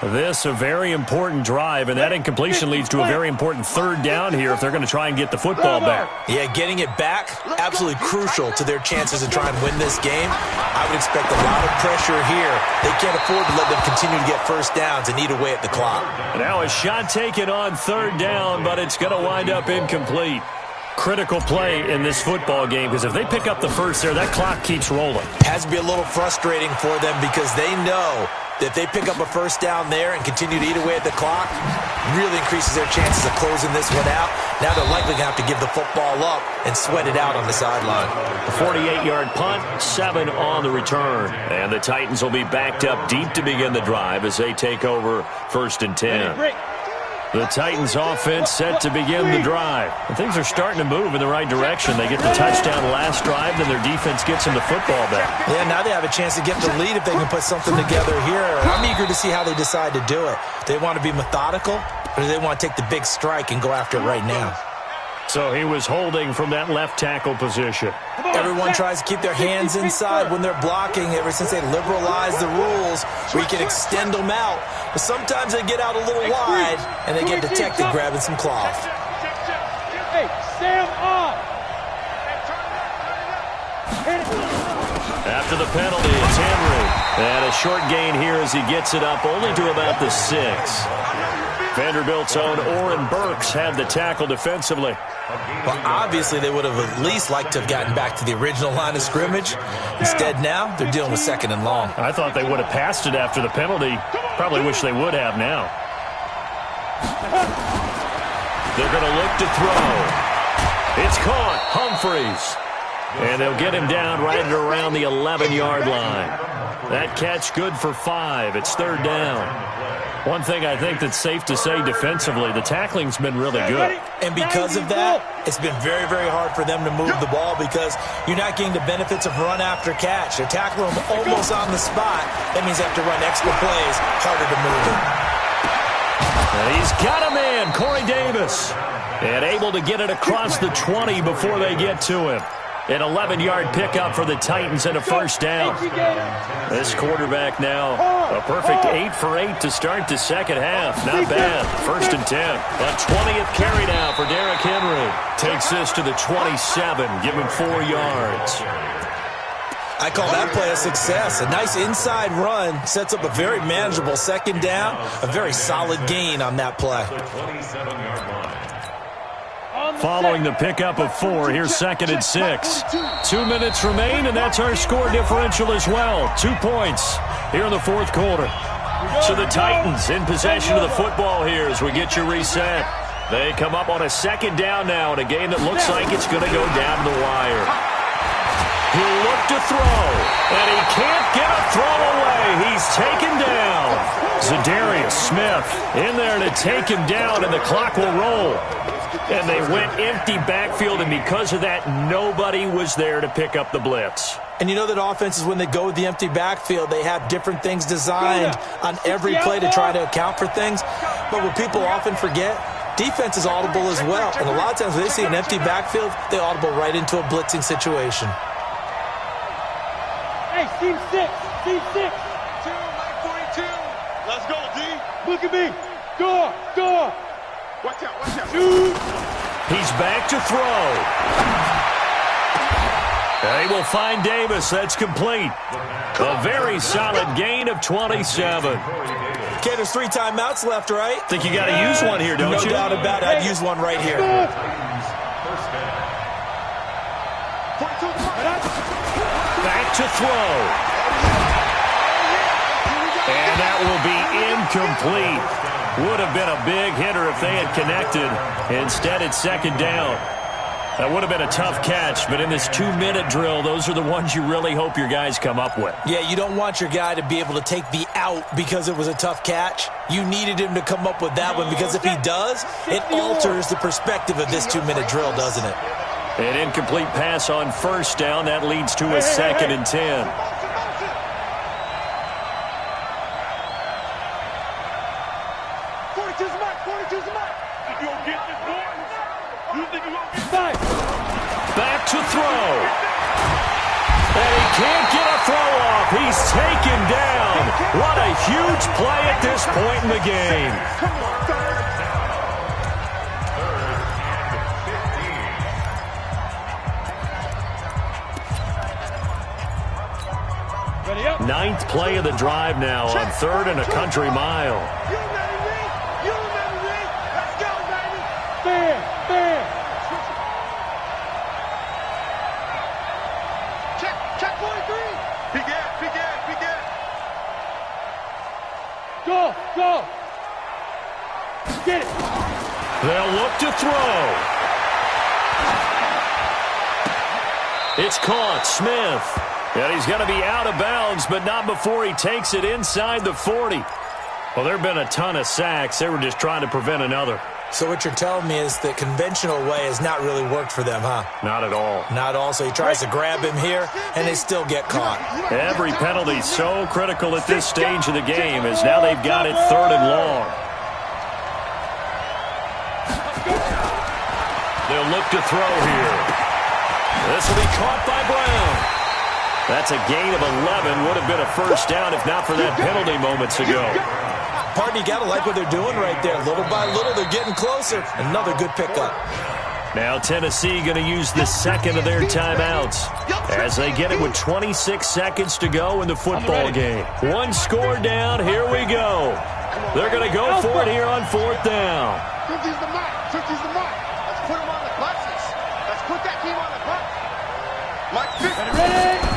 Speaker 5: This a very important drive, and that incompletion leads to a very important 3rd down here if they're going to try and get the football back.
Speaker 8: Yeah, getting it back, absolutely crucial to their chances to try and win this game. I would expect a lot of pressure here. They can't afford to let them continue to get 1st downs and eat away at the clock.
Speaker 5: Now a shot taken on 3rd down, but it's going to wind up incomplete. Critical play in this football game, because if they pick up the first there, that clock keeps rolling.
Speaker 8: Has to be a little frustrating for them because they know that if they pick up a 1st down there and continue to eat away at the clock, really increases their chances of closing this one out. Now they're likely going to have to give the football up and sweat it out on the sideline.
Speaker 5: A 48-yard punt, 7 on the return. And the Titans will be backed up deep to begin the drive as they take over 1st and 10. The Titans offense set to begin the drive. And things are starting to move in the right direction. They get the touchdown last drive, then their defense gets them the football back.
Speaker 8: Yeah, now they have a chance to get the lead if they can put something together here. I'm eager to see how they decide to do it. Do they want to be methodical, or do they want to take the big strike and go after it right now?
Speaker 5: So he was holding from that left tackle position.
Speaker 8: Everyone tries to keep their hands inside when they're blocking ever since they liberalized the rules where you can extend them out. But sometimes they get out a little wide and they get detected grabbing some cloth.
Speaker 6: Hey, Sam off.
Speaker 5: After the penalty, it's Henry. And a short gain here as he gets it up only to about the 6. Vanderbilt's own Oren Burks had the tackle defensively.
Speaker 8: Well, obviously they would have at least liked to have gotten back to the original line of scrimmage. Instead now, they're dealing with 2nd and long.
Speaker 5: I thought they would have passed it after the penalty. Probably wish they would have now. They're going to look to throw. It's caught. Humphreys. And they'll get him down right at around the 11-yard line. That catch good for 5. It's 3rd down. One thing I think that's safe to say defensively, the tackling's been really good.
Speaker 8: And because of that, it's been very, very hard for them to move the ball because you're not getting the benefits of run after catch. They're tackling them almost on the spot. That means they have to run extra plays, harder to move it.
Speaker 5: And he's got a man, Corey Davis, and able to get it across the 20 before they get to him. An 11-yard pickup for the Titans and a 1st down. This quarterback now, a perfect 8 for 8 to start the 2nd half. Not bad. 1st and 10. A 20th carry now for Derrick Henry. Takes this to the 27. Give him 4 yards.
Speaker 8: I call that play a success. A nice inside run sets up a very manageable 2nd down. A very solid gain on that play.
Speaker 5: Following the pickup of 4, here's 2nd and 6. 2 minutes remain, and that's our score differential as well. 2 points here in the 4th quarter. So the Titans in possession of the football here as we get your reset. They come up on a 2nd down now in a game that looks like it's going to go down to the wire. He'll look to throw, and he can't get a throw away. He's taken down. Zadarius Smith in there to take him down, and the clock will roll. And they went empty backfield, and because of that, nobody was there to pick up the blitz.
Speaker 8: And you know that offenses, when they go with the empty backfield, they have different things designed on every play to try to account for things. But what people often forget, defense is audible as well. And a lot of times when they see an empty backfield, they audible right into a blitzing situation.
Speaker 6: Hey, team 6. Team 6. 2, Mike 42. Let's go, D. Look at me. Go. Watch out. Shoot.
Speaker 5: He's back to throw. They will find Davis. That's complete. A very solid gain of 27.
Speaker 8: Okay, there's 3 timeouts left, right?
Speaker 5: Think you got to use one here, don't you?
Speaker 8: No doubt about it. I'd use one right here.
Speaker 5: Back to throw. And that will be incomplete. Would have been a big hitter if they had connected. Instead, it's second down. That would have been a tough catch, but in this 2-minute drill, those are the ones you really hope your guys come up with.
Speaker 8: Yeah, you don't want your guy to be able to take the out because it was a tough catch. You needed him to come up with that one, because if he does, it alters the perspective of this 2-minute drill, doesn't it?
Speaker 5: An incomplete pass on first down. That leads to a 2nd and 10. Back to throw. And he can't get a throw off. He's taken down. What a huge play at this point in the game. Ninth play of the drive now on 3rd and a country mile.
Speaker 6: You remember me? Let's go, baby. Fair. Check 43. Peek out. Go. Get it.
Speaker 5: They'll look to throw. It's caught. Smith. And he's going to be out of bounds, but not before he takes it inside the 40. Well, there have been a ton of sacks. They were just trying to prevent another.
Speaker 8: So what you're telling me is the conventional way has not really worked for them, huh?
Speaker 5: Not at all.
Speaker 8: Not all. So he tries to grab him here, and they still get caught.
Speaker 5: Every penalty so critical at this stage of the game, as now they've got it 3rd and long. They'll look to throw here. This will be caught by Brown. That's a gain of 11. Would have been a first down if not for that penalty moments ago.
Speaker 8: Pardon, you got to like what they're doing right there. Little by little, they're getting closer. Another good pickup.
Speaker 5: Now Tennessee going to use the 2nd of their timeouts as they get it with 26 seconds to go in the football game. 1 score down. Here we go. They're going to go for it here on 4th down.
Speaker 7: 50's the mark. 50's the mark. Let's put him on the buses. Let's put that team on the bus. Mike 50.
Speaker 6: Ready?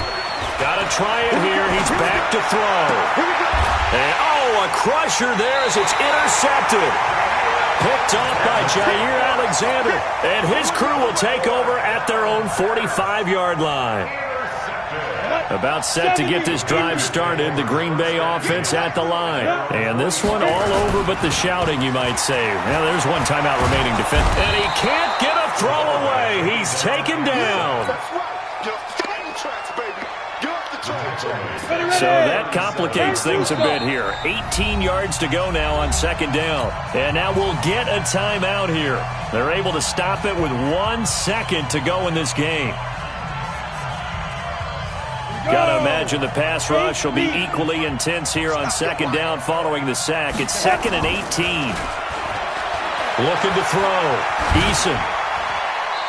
Speaker 5: Got to try it here. He's back to throw. And, a crusher there as it's intercepted. Picked off by Jair Alexander. And his crew will take over at their own 45-yard line. About set to get this drive started. The Green Bay offense at the line. And this one all over but the shouting, you might say. Now there's one timeout remaining to finish. And he can't get a throw away. He's taken down. So that complicates things a bit here. 18 yards to go now on 2nd down. And now we'll get a timeout here. They're able to stop it with 1 second to go in this game. Got to imagine the pass rush will be equally intense here on 2nd down following the sack. It's 2nd and 18. Looking to throw. Eason.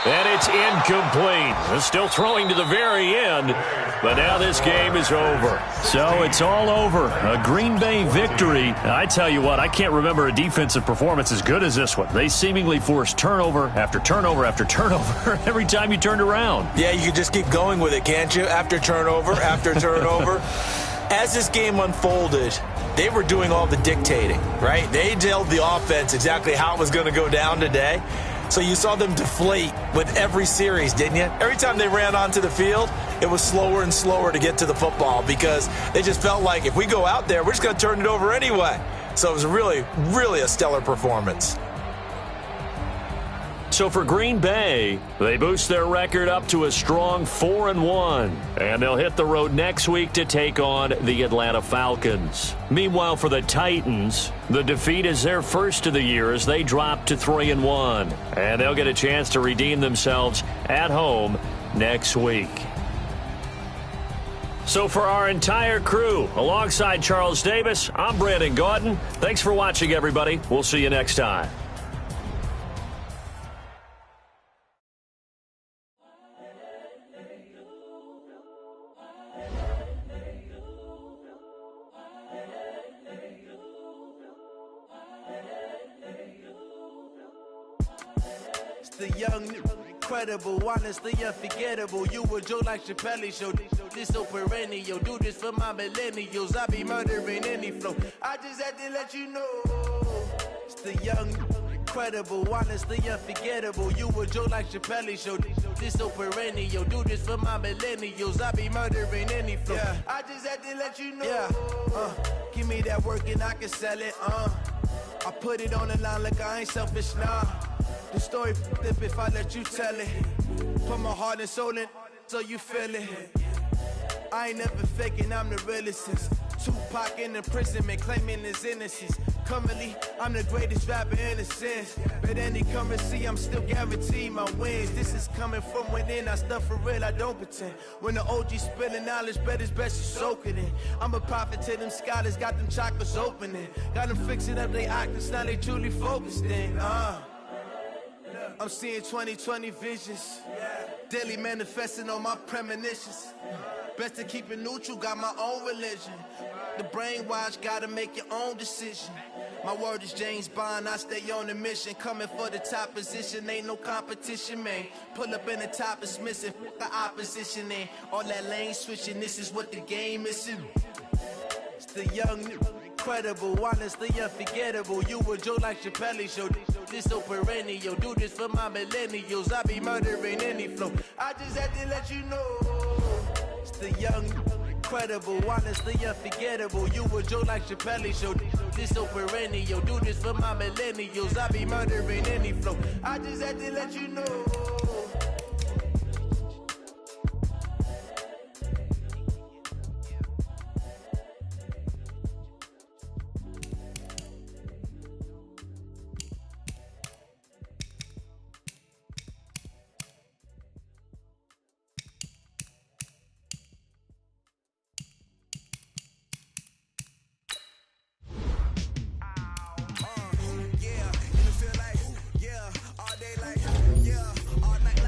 Speaker 5: And it's incomplete. They're still throwing to the very end, but now this game is over. So it's all over. A Green Bay victory. I tell you what, I can't remember a defensive performance as good as this one. They seemingly forced turnover after turnover after turnover every time you turned around.
Speaker 8: Yeah, you can just keep going with it, can't you? After turnover, after turnover. As this game unfolded, they were doing all the dictating, right? They told the offense exactly how it was going to go down today. So you saw them deflate with every series, didn't you? Every time they ran onto the field, it was slower and slower to get to the football because they just felt like if we go out there, we're just going to turn it over anyway. So it was really, really a stellar performance.
Speaker 5: So for Green Bay, they boost their record up to a strong 4-1. And they'll hit the road next week to take on the Atlanta Falcons. Meanwhile, for the Titans, the defeat is their first of the year as they drop to 3-1. And they'll get a chance to redeem themselves at home next week. So for our entire crew, alongside Charles Davis, I'm Brandon Gaudin. Thanks for watching, everybody. We'll see you next time.
Speaker 1: The young, incredible, honestly unforgettable. You a Joe like Chappelle show. This so perennial. Do this for my millennials. I be murdering any flow. I just had to let you know. It's the young, incredible, honestly unforgettable. You a Joe like Chappelle show. This so perennial. Do this for my millennials. I be murdering any flow. Yeah. I just had to let you know. Yeah. Give me that work and I can sell it. I put it on the line like I ain't selfish, nah. The story flip if I let you tell it. Put my heart and soul in so you feel it. I ain't never faking, I'm the realest since Tupac in imprisonment, claiming his innocence. Currently, I'm the greatest rapper in a sense. But any currency, I'm still guaranteed my wins. This is coming from within, I stuff for real, I don't pretend. When the OG spilling knowledge, bet it's best you soak it in. I'm a prophet to them scholars, got them chakras opening. Got them fixing up they octaves, now they truly focused in. I'm seeing 2020 visions. Daily manifesting on my premonitions. Best to keep it neutral, got my own religion. The brainwash, gotta make your own decision. My word is James Bond, I stay on a mission. Coming for the top position, ain't no competition, man. Pull up in the top is missing, the opposition ain't. All that lane switching, this is what the game is. It's the young, incredible, honestly unforgettable. You a Joe like Chappelle show. This so perennial. Do this for my millennials. I be murdering any flow. I just had to let you know. It's the young, incredible, honestly unforgettable. You a Joe like Chappelle show. This so perennial. Do this for my millennials. I be murdering any flow. I just had to let you know.
Speaker 4: All day like, all night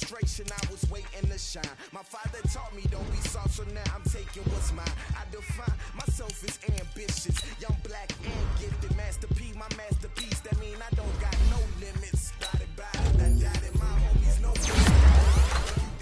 Speaker 10: frustration, I was waiting to shine. My father taught me don't be soft, so now I'm taking what's mine. I define myself as ambitious, young, black, and gifted. Master P, my masterpiece. That mean I don't got no limits. Body, I got it. My homies know you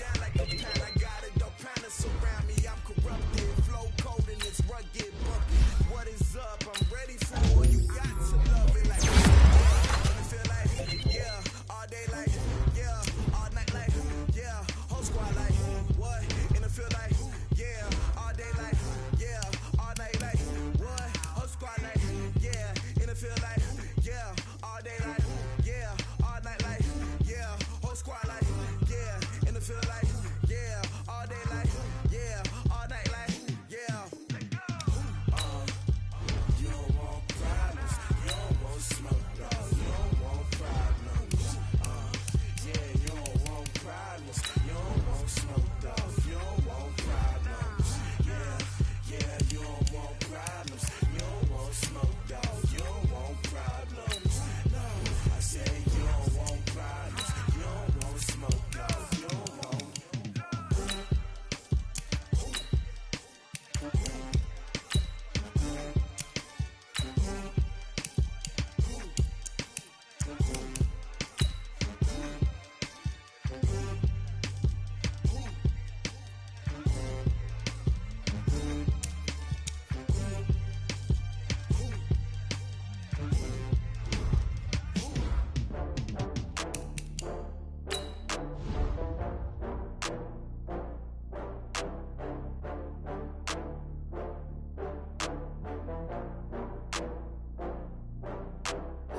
Speaker 10: down like a pound. I got it. Don't pound us around me. I'm corrupted. Flow cold and it's rugged. Bumpy. What is up? I'm ready for all you got to love it like. I feel like, yeah, all day like, yeah, all night like, yeah, whole squad like, what? And I feel like, yeah, all day like, yeah, all night like, what? Whole squad like, yeah, and I feel like, yeah, all day like, yeah, all night like, yeah, whole squad like, yeah, and I feel like, yeah, all day like, yeah, all night like, yeah. You don't want problems, you don't want smoke, dog, you don't want problems. Yeah, you don't want problems, you don't want smoke, dog, you don't want problems. Yeah, you don't want problems, you don't want smoke, dog, you don't want problems. No, I say you don't want problems, you don't want smoke, dog, you don't want.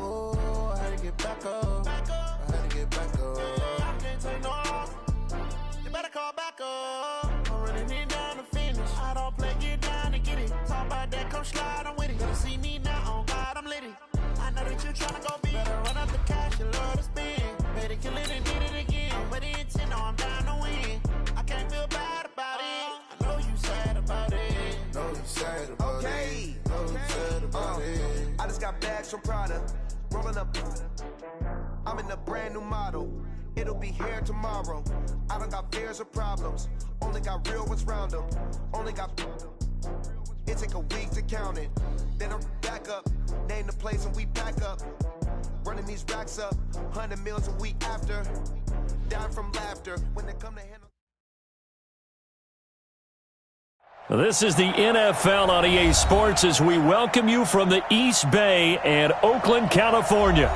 Speaker 10: Oh, I had to get back up. I had to get back up. I can't take no loss. You better call back up. I'm running it down to finish. I don't play, get down to get it. Talk about that, come slide, I'm with it. Better see me now, on God, I'm lit it. I know that you tryna go big. Better run up the cash, you love to spend. Better kill it and did it again. With the intent, no, I'm down to win. I can't feel bad about it. I know you sad about it. Know you sad about it. Know you sad about it. I just got bags from Prada. Rolling up. I'm in a brand new model. It'll be here tomorrow. I don't got fears or problems. Only got real ones round them. Only got. It take a week to count it. Then I'm back up. Name the place and we pack up. Running these racks up. 100 meals a week after. Down from laughter. When they come to handle.
Speaker 5: This is the NFL on EA Sports as we welcome you from the East Bay and Oakland, California.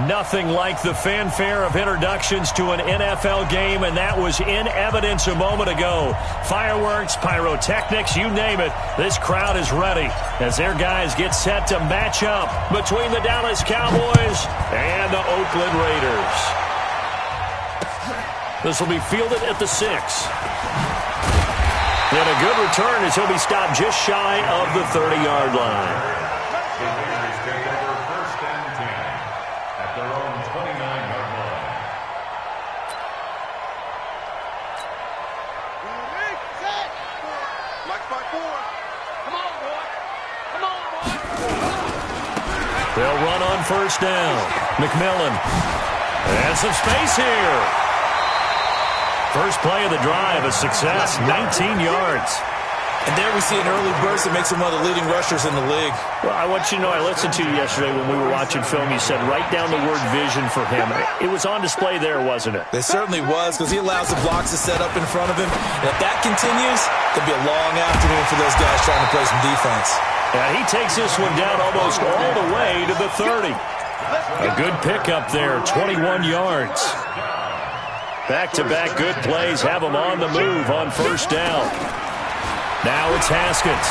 Speaker 5: Nothing like the fanfare of introductions to an NFL game, and that was in evidence a moment ago. Fireworks, pyrotechnics, you name it. This crowd is ready as their guys get set to match up between the Dallas Cowboys and the Oakland Raiders. This will be fielded at the 6. And a good return as he'll be stopped just shy of the 30-yard line.
Speaker 9: The Raiders take over first and 10 at their own 29-yard line.
Speaker 7: Like 5-4. Come on, boy. Come on, boy.
Speaker 5: They'll run on first down. McMillan. And some space here. First play of the drive, a success, 19 yards.
Speaker 8: And there we see an early burst that makes him one of the leading rushers in the league.
Speaker 5: Well, I want you to know, I listened to you yesterday when we were watching film. You said write down the word vision for him. It was on display there, wasn't it?
Speaker 8: It certainly was, because he allows the blocks to set up in front of him. And if that continues, it'll be a long afternoon for those guys trying to play some defense.
Speaker 5: Yeah, he takes this one down almost all the way to the 30. A good pickup there, 21 yards. Back-to-back good plays have him on the move on first down. Now it's Haskins.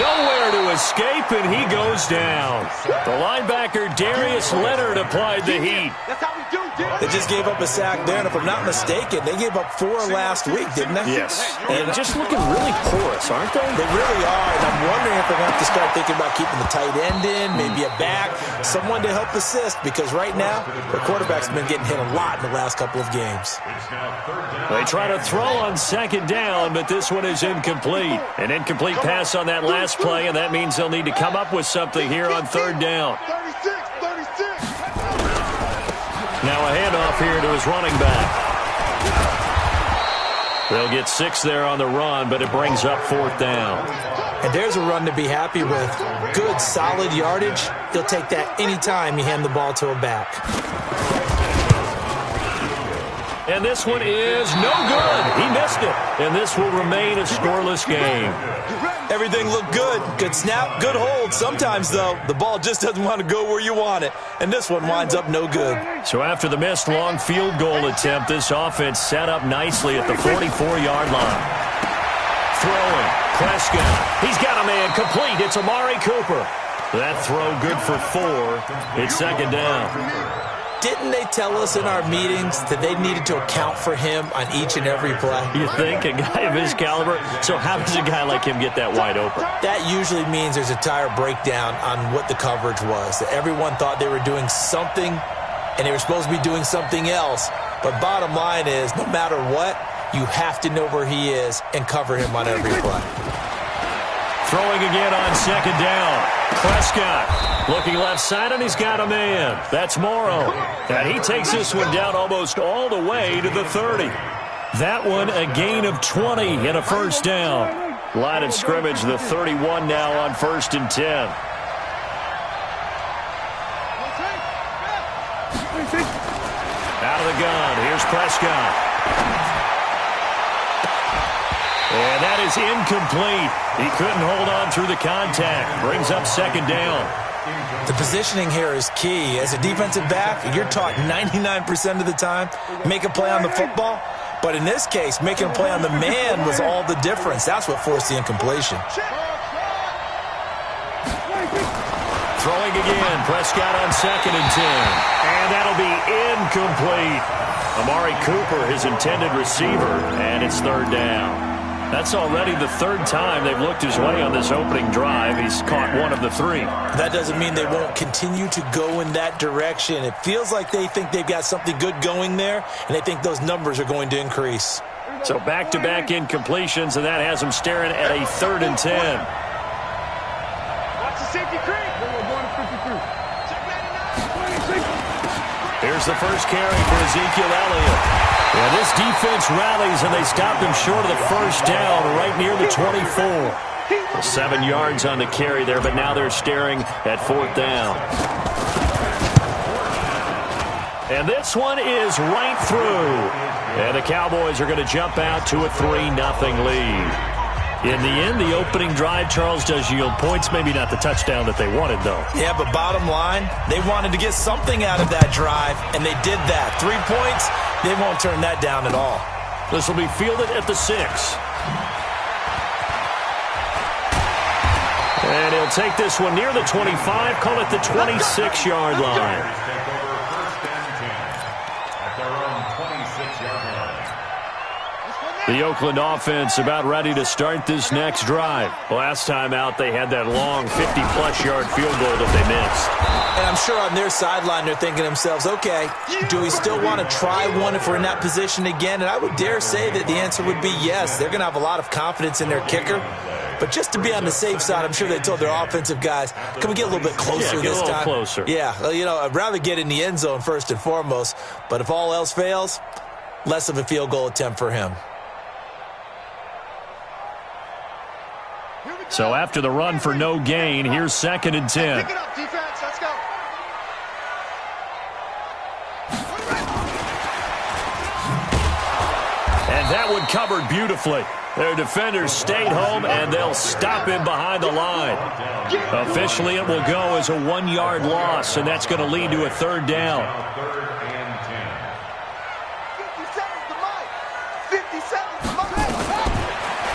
Speaker 5: Nowhere to escape, and he goes down. The linebacker, Darius Leonard, applied the heat.
Speaker 7: That's how we do, dude.
Speaker 8: They just gave up a sack there, and if I'm not mistaken, they gave up 4 last week, didn't they?
Speaker 5: Yes. And just looking really porous, aren't they?
Speaker 8: They really are, and I'm wondering if they're going to have to start thinking about keeping the tight end in, maybe a back, someone to help assist, because right now, their quarterback's been getting hit a lot in the last couple of games.
Speaker 5: They try to throw on second down, but this one is incomplete. An incomplete pass on that last play, and that means they'll need to come up with something here on third down.
Speaker 7: 36.
Speaker 5: Now a handoff here to his running back. They'll get 6 there on the run, but it brings up 4th down.
Speaker 8: And there's a run to be happy with. Good, solid yardage. He'll take that anytime you hand the ball to a back.
Speaker 5: And this one is no good. He missed it. And this will remain a scoreless game.
Speaker 8: Everything looked good. Good snap, good hold. Sometimes, though, the ball just doesn't want to go where you want it. And this one winds up no good.
Speaker 5: So after the missed long field goal attempt, this offense set up nicely at the 44-yard line. Throwing. Prescott. He's got a man complete. It's Amari Cooper. That throw good for 4. It's 2nd down.
Speaker 8: Didn't they tell us in our meetings that they needed to account for him on each and every play?
Speaker 5: You think? A guy of his caliber? So how does a guy like him get that wide open?
Speaker 8: That usually means there's a entire breakdown on what the coverage was. That everyone thought they were doing something, and they were supposed to be doing something else. But bottom line is, no matter what, you have to know where he is and cover him on every play.
Speaker 5: Throwing again on 2nd down. Prescott looking left side, and he's got a man. That's Morrow. And he takes this one down almost all the way to the 30. That one a gain of 20 and a 1st down. Line of scrimmage, the 31 now on 1st and 10. Out of the gun. Here's Prescott. And that is incomplete. He couldn't hold on through the contact. Brings up 2nd down.
Speaker 8: The positioning here is key. As a defensive back, you're taught 99% of the time, make a play on the football. But in this case, making a play on the man was all the difference. That's what forced the incompletion.
Speaker 5: Throwing again. Prescott on 2nd and 10. And that'll be incomplete. Amari Cooper, his intended receiver, and it's 3rd down. That's already the 3rd time they've looked his way on this opening drive. He's caught 1 of the 3.
Speaker 8: That doesn't mean they won't continue to go in that direction. It feels like they think they've got something good going there, and they think those numbers are going to increase.
Speaker 5: So back-to-back incompletions, and that has them staring at a 3rd and 10.
Speaker 6: Watch the safety creep.
Speaker 5: Here's the first carry for Ezekiel Elliott. Yeah, this defense rallies, and they stop him short of the 1st down right near the 24. 7 yards on the carry there, but now they're staring at 4th down. And this one is right through. And the Cowboys are going to jump out to a 3-0 lead. In the end, the opening drive, Charles, does yield points. Maybe not the touchdown that they wanted, though.
Speaker 8: Yeah, but bottom line, they wanted to get something out of that drive, and they did that. 3 points, they won't turn that down at all.
Speaker 5: This will be fielded at the 6. And he'll take this one near the 25, call it the 26-yard line. The Oakland offense about ready to start this next drive. Last time out, they had that long 50-plus yard field goal that they missed.
Speaker 8: And I'm sure on their sideline, they're thinking to themselves, okay, do we still want to try one if we're in that position again? And I would dare say that the answer would be yes. They're going to have a lot of confidence in their kicker. But just to be on the safe side, I'm sure they told their offensive guys, can we get a little bit closer this time?
Speaker 5: Get a little closer.
Speaker 8: Yeah, well, you know, I'd rather get in the end zone first and foremost. But if all else fails, less of a field goal attempt for him.
Speaker 5: So after the run for no gain, here's 2nd and 10.
Speaker 6: Pick it up, defense. Let's go.
Speaker 5: And that one covered beautifully. Their defenders stayed home, and they'll stop him behind the line. Officially, it will go as a 1-yard loss, and that's going to lead to a 3rd down.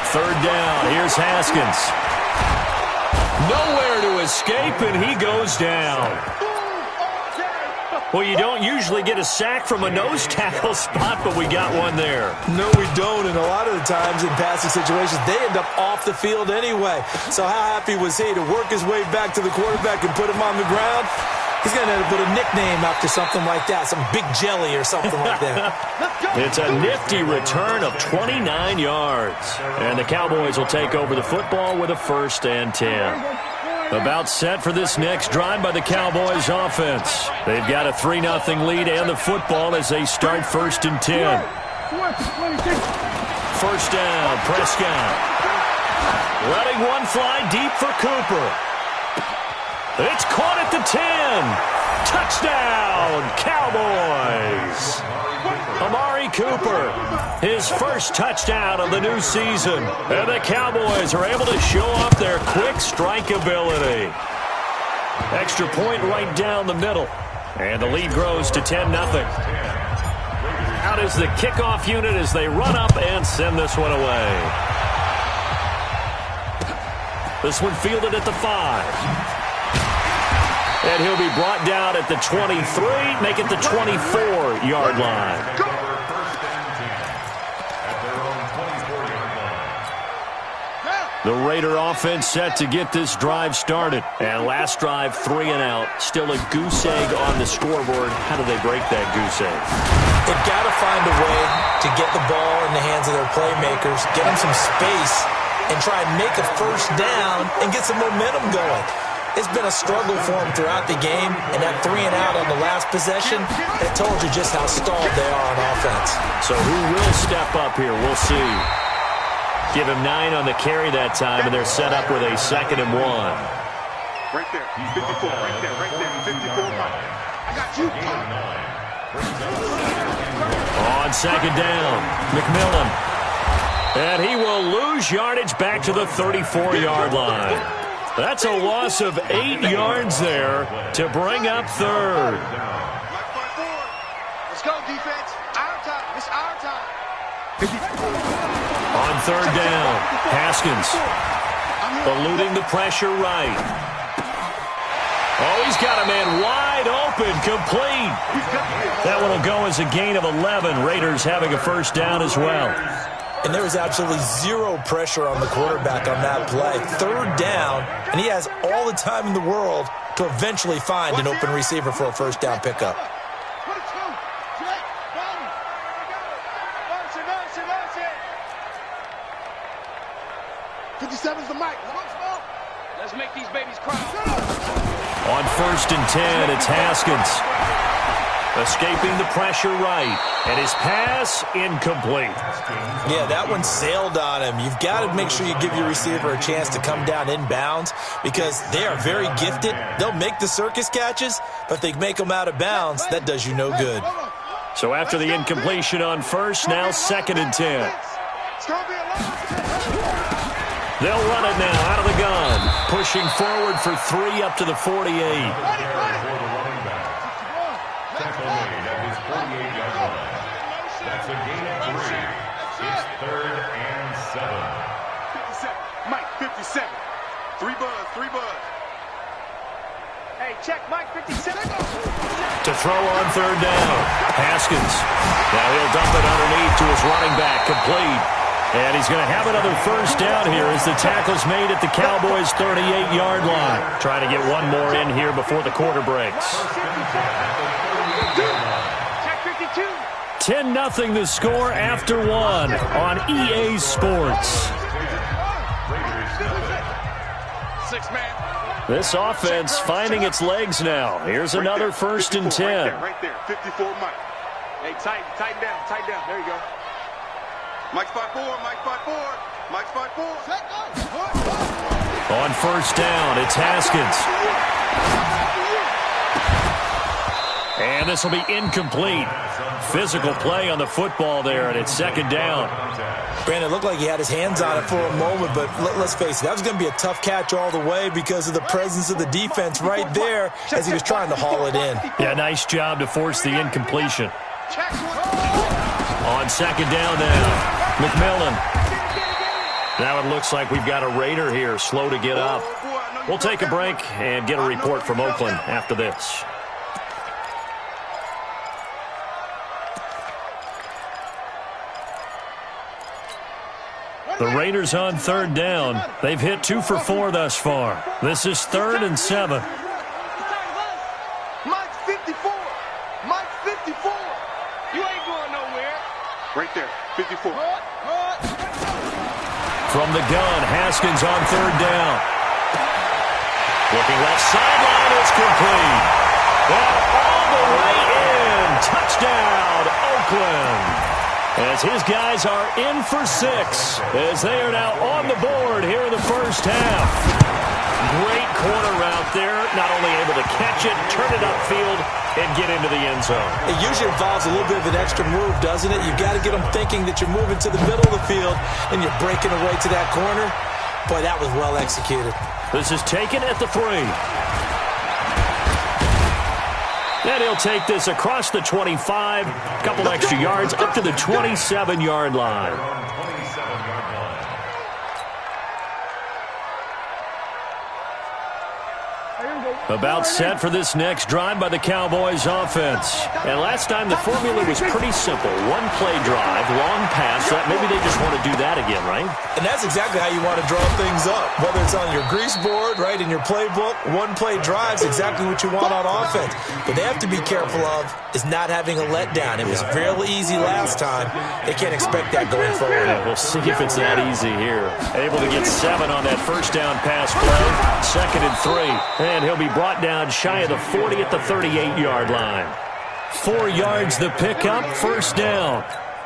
Speaker 5: 3rd down. Here's Haskins. Nowhere to escape, and he goes down. Well, you don't usually get a sack from a nose tackle spot, but we got one there.
Speaker 8: No, we don't, and a lot of the times in passing situations, they end up off the field anyway. So how happy was he to work his way back to the quarterback and put him on the ground? He's going to end up with a nickname after something like that, some Big Jelly or something like that.
Speaker 5: It's a nifty return of 29 yards. And the Cowboys will take over the football with a 1st and 10. About set for this next drive by the Cowboys offense. They've got a 3-0 lead and the football as they start 1st and 10. First down, Prescott. Letting one fly deep for Cooper. It's caught at the 10. Touchdown, Cowboys. Amari Cooper, his first touchdown of the new season. And the Cowboys are able to show off their quick strike ability. Extra point right down the middle. And the lead grows to 10-0. Out is the kickoff unit as they run up and send this one away. This one fielded at the 5. And he'll be brought down at the 23, make it the 24-yard line. The Raider offense set to get this drive started. And last drive, 3 and out. Still a goose egg on the scoreboard. How do they break that goose egg?
Speaker 8: They've got to find a way to get the ball in the hands of their playmakers, get them some space, and try and make a first down and get some momentum going. It's been a struggle for them throughout the game, and that 3 and out on the last possession, that told you just how stalled they are on offense.
Speaker 5: So who will step up here? We'll see. Give him 9 on the carry that time, and they're set up with a 2nd and 1.
Speaker 6: Right there, 54, right there, 54. I got you.
Speaker 5: On 2nd down, McMillan. And he will lose yardage back to the 34-yard line. That's a loss of 8 yards there to bring up 3rd.
Speaker 7: Let's go, defense. Our time. It's our time.
Speaker 5: On 3rd down, Haskins eluding the pressure right. Oh, he's got a man wide open, complete. That one will go as a gain of 11. Raiders having a first down as well.
Speaker 8: And there was absolutely zero pressure on the quarterback on that play. 3rd down, and he has all the time in the world to eventually find an open receiver for a first down pickup.
Speaker 6: 57's the mic. Let's make these babies cry.
Speaker 5: On 1st and 10, it's Haskins. Escaping the pressure right. And his pass incomplete.
Speaker 8: Yeah, that one sailed on him. You've got to make sure you give your receiver a chance to come down inbounds because they are very gifted. They'll make the circus catches, but they make them out of bounds. That does you no good.
Speaker 5: So after the incompletion on 1st, now 2nd and 10. They'll run it now out of the gun. Pushing forward for 3 up to the 48.
Speaker 9: That's a gain of 3. It's 3rd and 7.
Speaker 6: 57. Mike, 57. 3 buzz. Hey, check Mike, 57.
Speaker 5: To throw on 3rd down. Haskins. Now he'll dump it underneath to his running back. Complete. And he's going to have another first down here as the tackle's made at the Cowboys' 38-yard line. Trying to get one more in here before the quarter breaks. 10-0 the score after 1 on EA Sports. This offense finding its legs now. Here's another 1st and 10.
Speaker 6: Right there, 54 Mike. Hey, tighten down. There you go. Mike's 5'4", Mike's 5'4", Mike's 5'4".
Speaker 5: On 1st down, it's Haskins. And this will be incomplete. Physical play on the football there, and it's 2nd down.
Speaker 8: Brandon, it looked like he had his hands on it for a moment, but let's face it, that was going to be a tough catch all the way because of the presence of the defense right there as he was trying to haul it in.
Speaker 5: Yeah, nice job to force the incompletion. On 2nd down now, McMillan. Now it looks like we've got a Raider here, slow to get up. We'll take a break and get a report from Oakland after this. The Raiders on 3rd down. They've hit 2 for 4 thus far. This is 3rd and 7.
Speaker 7: Mike 54. Mike 54.
Speaker 6: You ain't going nowhere. Right there, 54.
Speaker 5: From the gun, Haskins on 3rd down. Looking left sideline, it's complete. And all the way in. Touchdown, Oakland. As his guys are in for 6, as they are now on the board here in the first half. Great corner route there, not only able to catch it, turn it upfield, and get into the end zone.
Speaker 8: It usually involves a little bit of an extra move, doesn't it? You've got to get them thinking that you're moving to the middle of the field, and you're breaking away to that corner. Boy, that was well executed.
Speaker 5: This is taken at the 3. And he'll take this across the 25, a couple extra yards up to the 27-yard line. About set for this next drive by the Cowboys offense. And last time the formula was pretty simple. One play drive, long pass. Maybe they just want to do that again, right?
Speaker 8: And that's exactly how you want to draw things up. Whether it's on your grease board, right, in your playbook, one play drive's exactly what you want on offense. But they have to be careful of is not having a letdown. It was real easy last time. They can't expect that going forward.
Speaker 5: Yeah, we'll see if it's that easy here. Able to get 7 on that first down pass play. 2nd and 3. And he'll be brought down shy of the 40 at the 38-yard line. 4 yards the pickup, first down.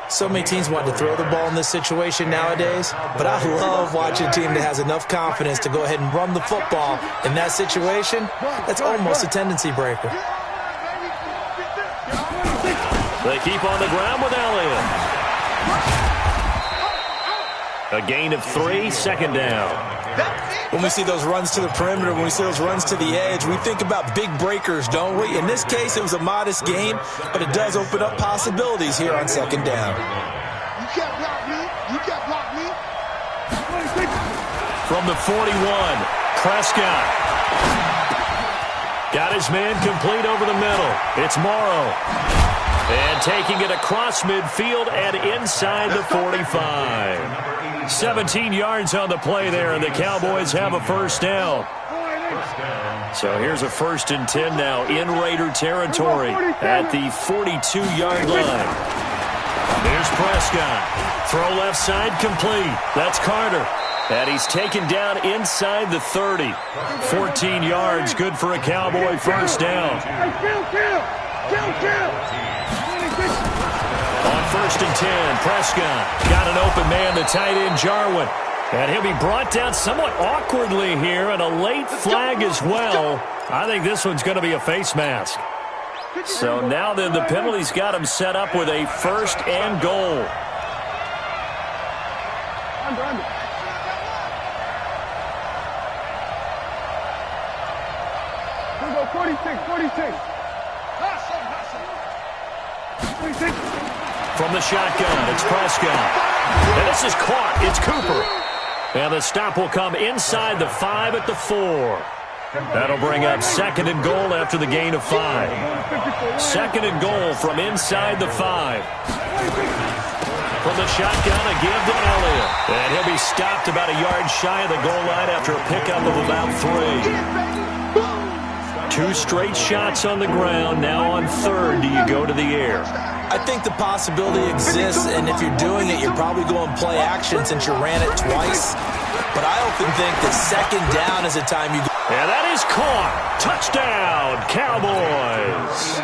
Speaker 8: So many teams want to throw the ball in this situation nowadays, but I love watching a team that has enough confidence to go ahead and run the football. In that situation, that's almost a tendency breaker.
Speaker 5: They keep on the ground with Elliott. A gain of 3, 2nd down.
Speaker 8: When we see those runs to the perimeter, when we see those runs to the edge, we think about big breakers, don't we? In this case, it was a modest gain, but it does open up possibilities here on 2nd down.
Speaker 10: You can't block me. You can't block me.
Speaker 5: From the 41, Prescott. Got his man complete over the middle. It's Morrow. And taking it across midfield and inside the 45. 17 yards on the play there, and the Cowboys have a first down. So here's a 1st and 10 now in Raider territory at the 42-yard line. Here's Prescott. Throw left side complete. That's Carter. And he's taken down inside the 30. 14 yards, good for a Cowboy first down. On 1st and 10, Prescott got an open man, the tight end Jarwin. And he'll be brought down somewhat awkwardly here, and a late flag as well. I think this one's going to be a face mask. So now then the penalty's got him set up with a 1st and goal.
Speaker 6: Here we go, 46.
Speaker 5: From the shotgun, it's Prescott. And this is caught. It's Cooper. And the stop will come inside the 5 at the 4. That'll bring up 2nd and goal after the gain of 5. 2nd and goal from inside the 5. From the shotgun, a give to Elliott. And he'll be stopped about a yard shy of the goal line after a pickup of about 3. 2 straight shots on the ground. Now on 3rd, do you go to the air?
Speaker 8: I think the possibility exists, and if you're doing it, you're probably going play action since you ran it twice. But I often think that 2nd down is the time you go.
Speaker 5: And that is caught. Touchdown, Cowboys.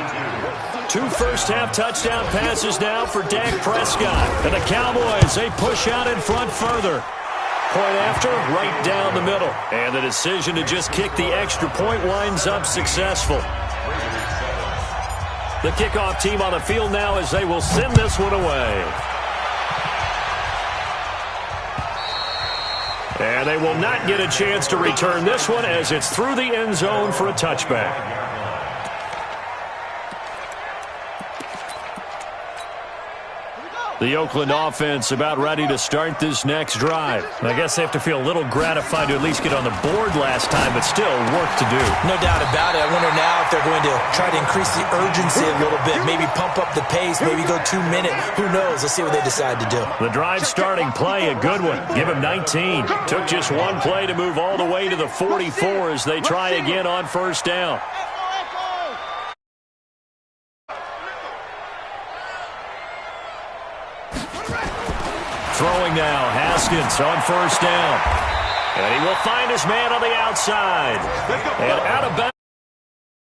Speaker 5: 2 first-half touchdown passes now for Dak Prescott. And the Cowboys, they push out in front further. Point after, right down the middle. And the decision to just kick the extra point winds up successful. The kickoff team on the field now as they will send this one away. And they will not get a chance to return this one as it's through the end zone for a touchback. The Oakland offense about ready to start this next drive. I guess they have to feel a little gratified to at least get on the board last time, but still work to do.
Speaker 8: No doubt about it. I wonder now if they're going to try to increase the urgency a little bit, maybe pump up the pace, maybe go 2 minute. Who knows? Let's see what they decide to do.
Speaker 5: The drive starting play, a good one. Give him 19. Took just one play to move all the way to the 44 as they try again on 1st down. Throwing now, Haskins on 1st down. And he will find his man on the outside. And out of bounds.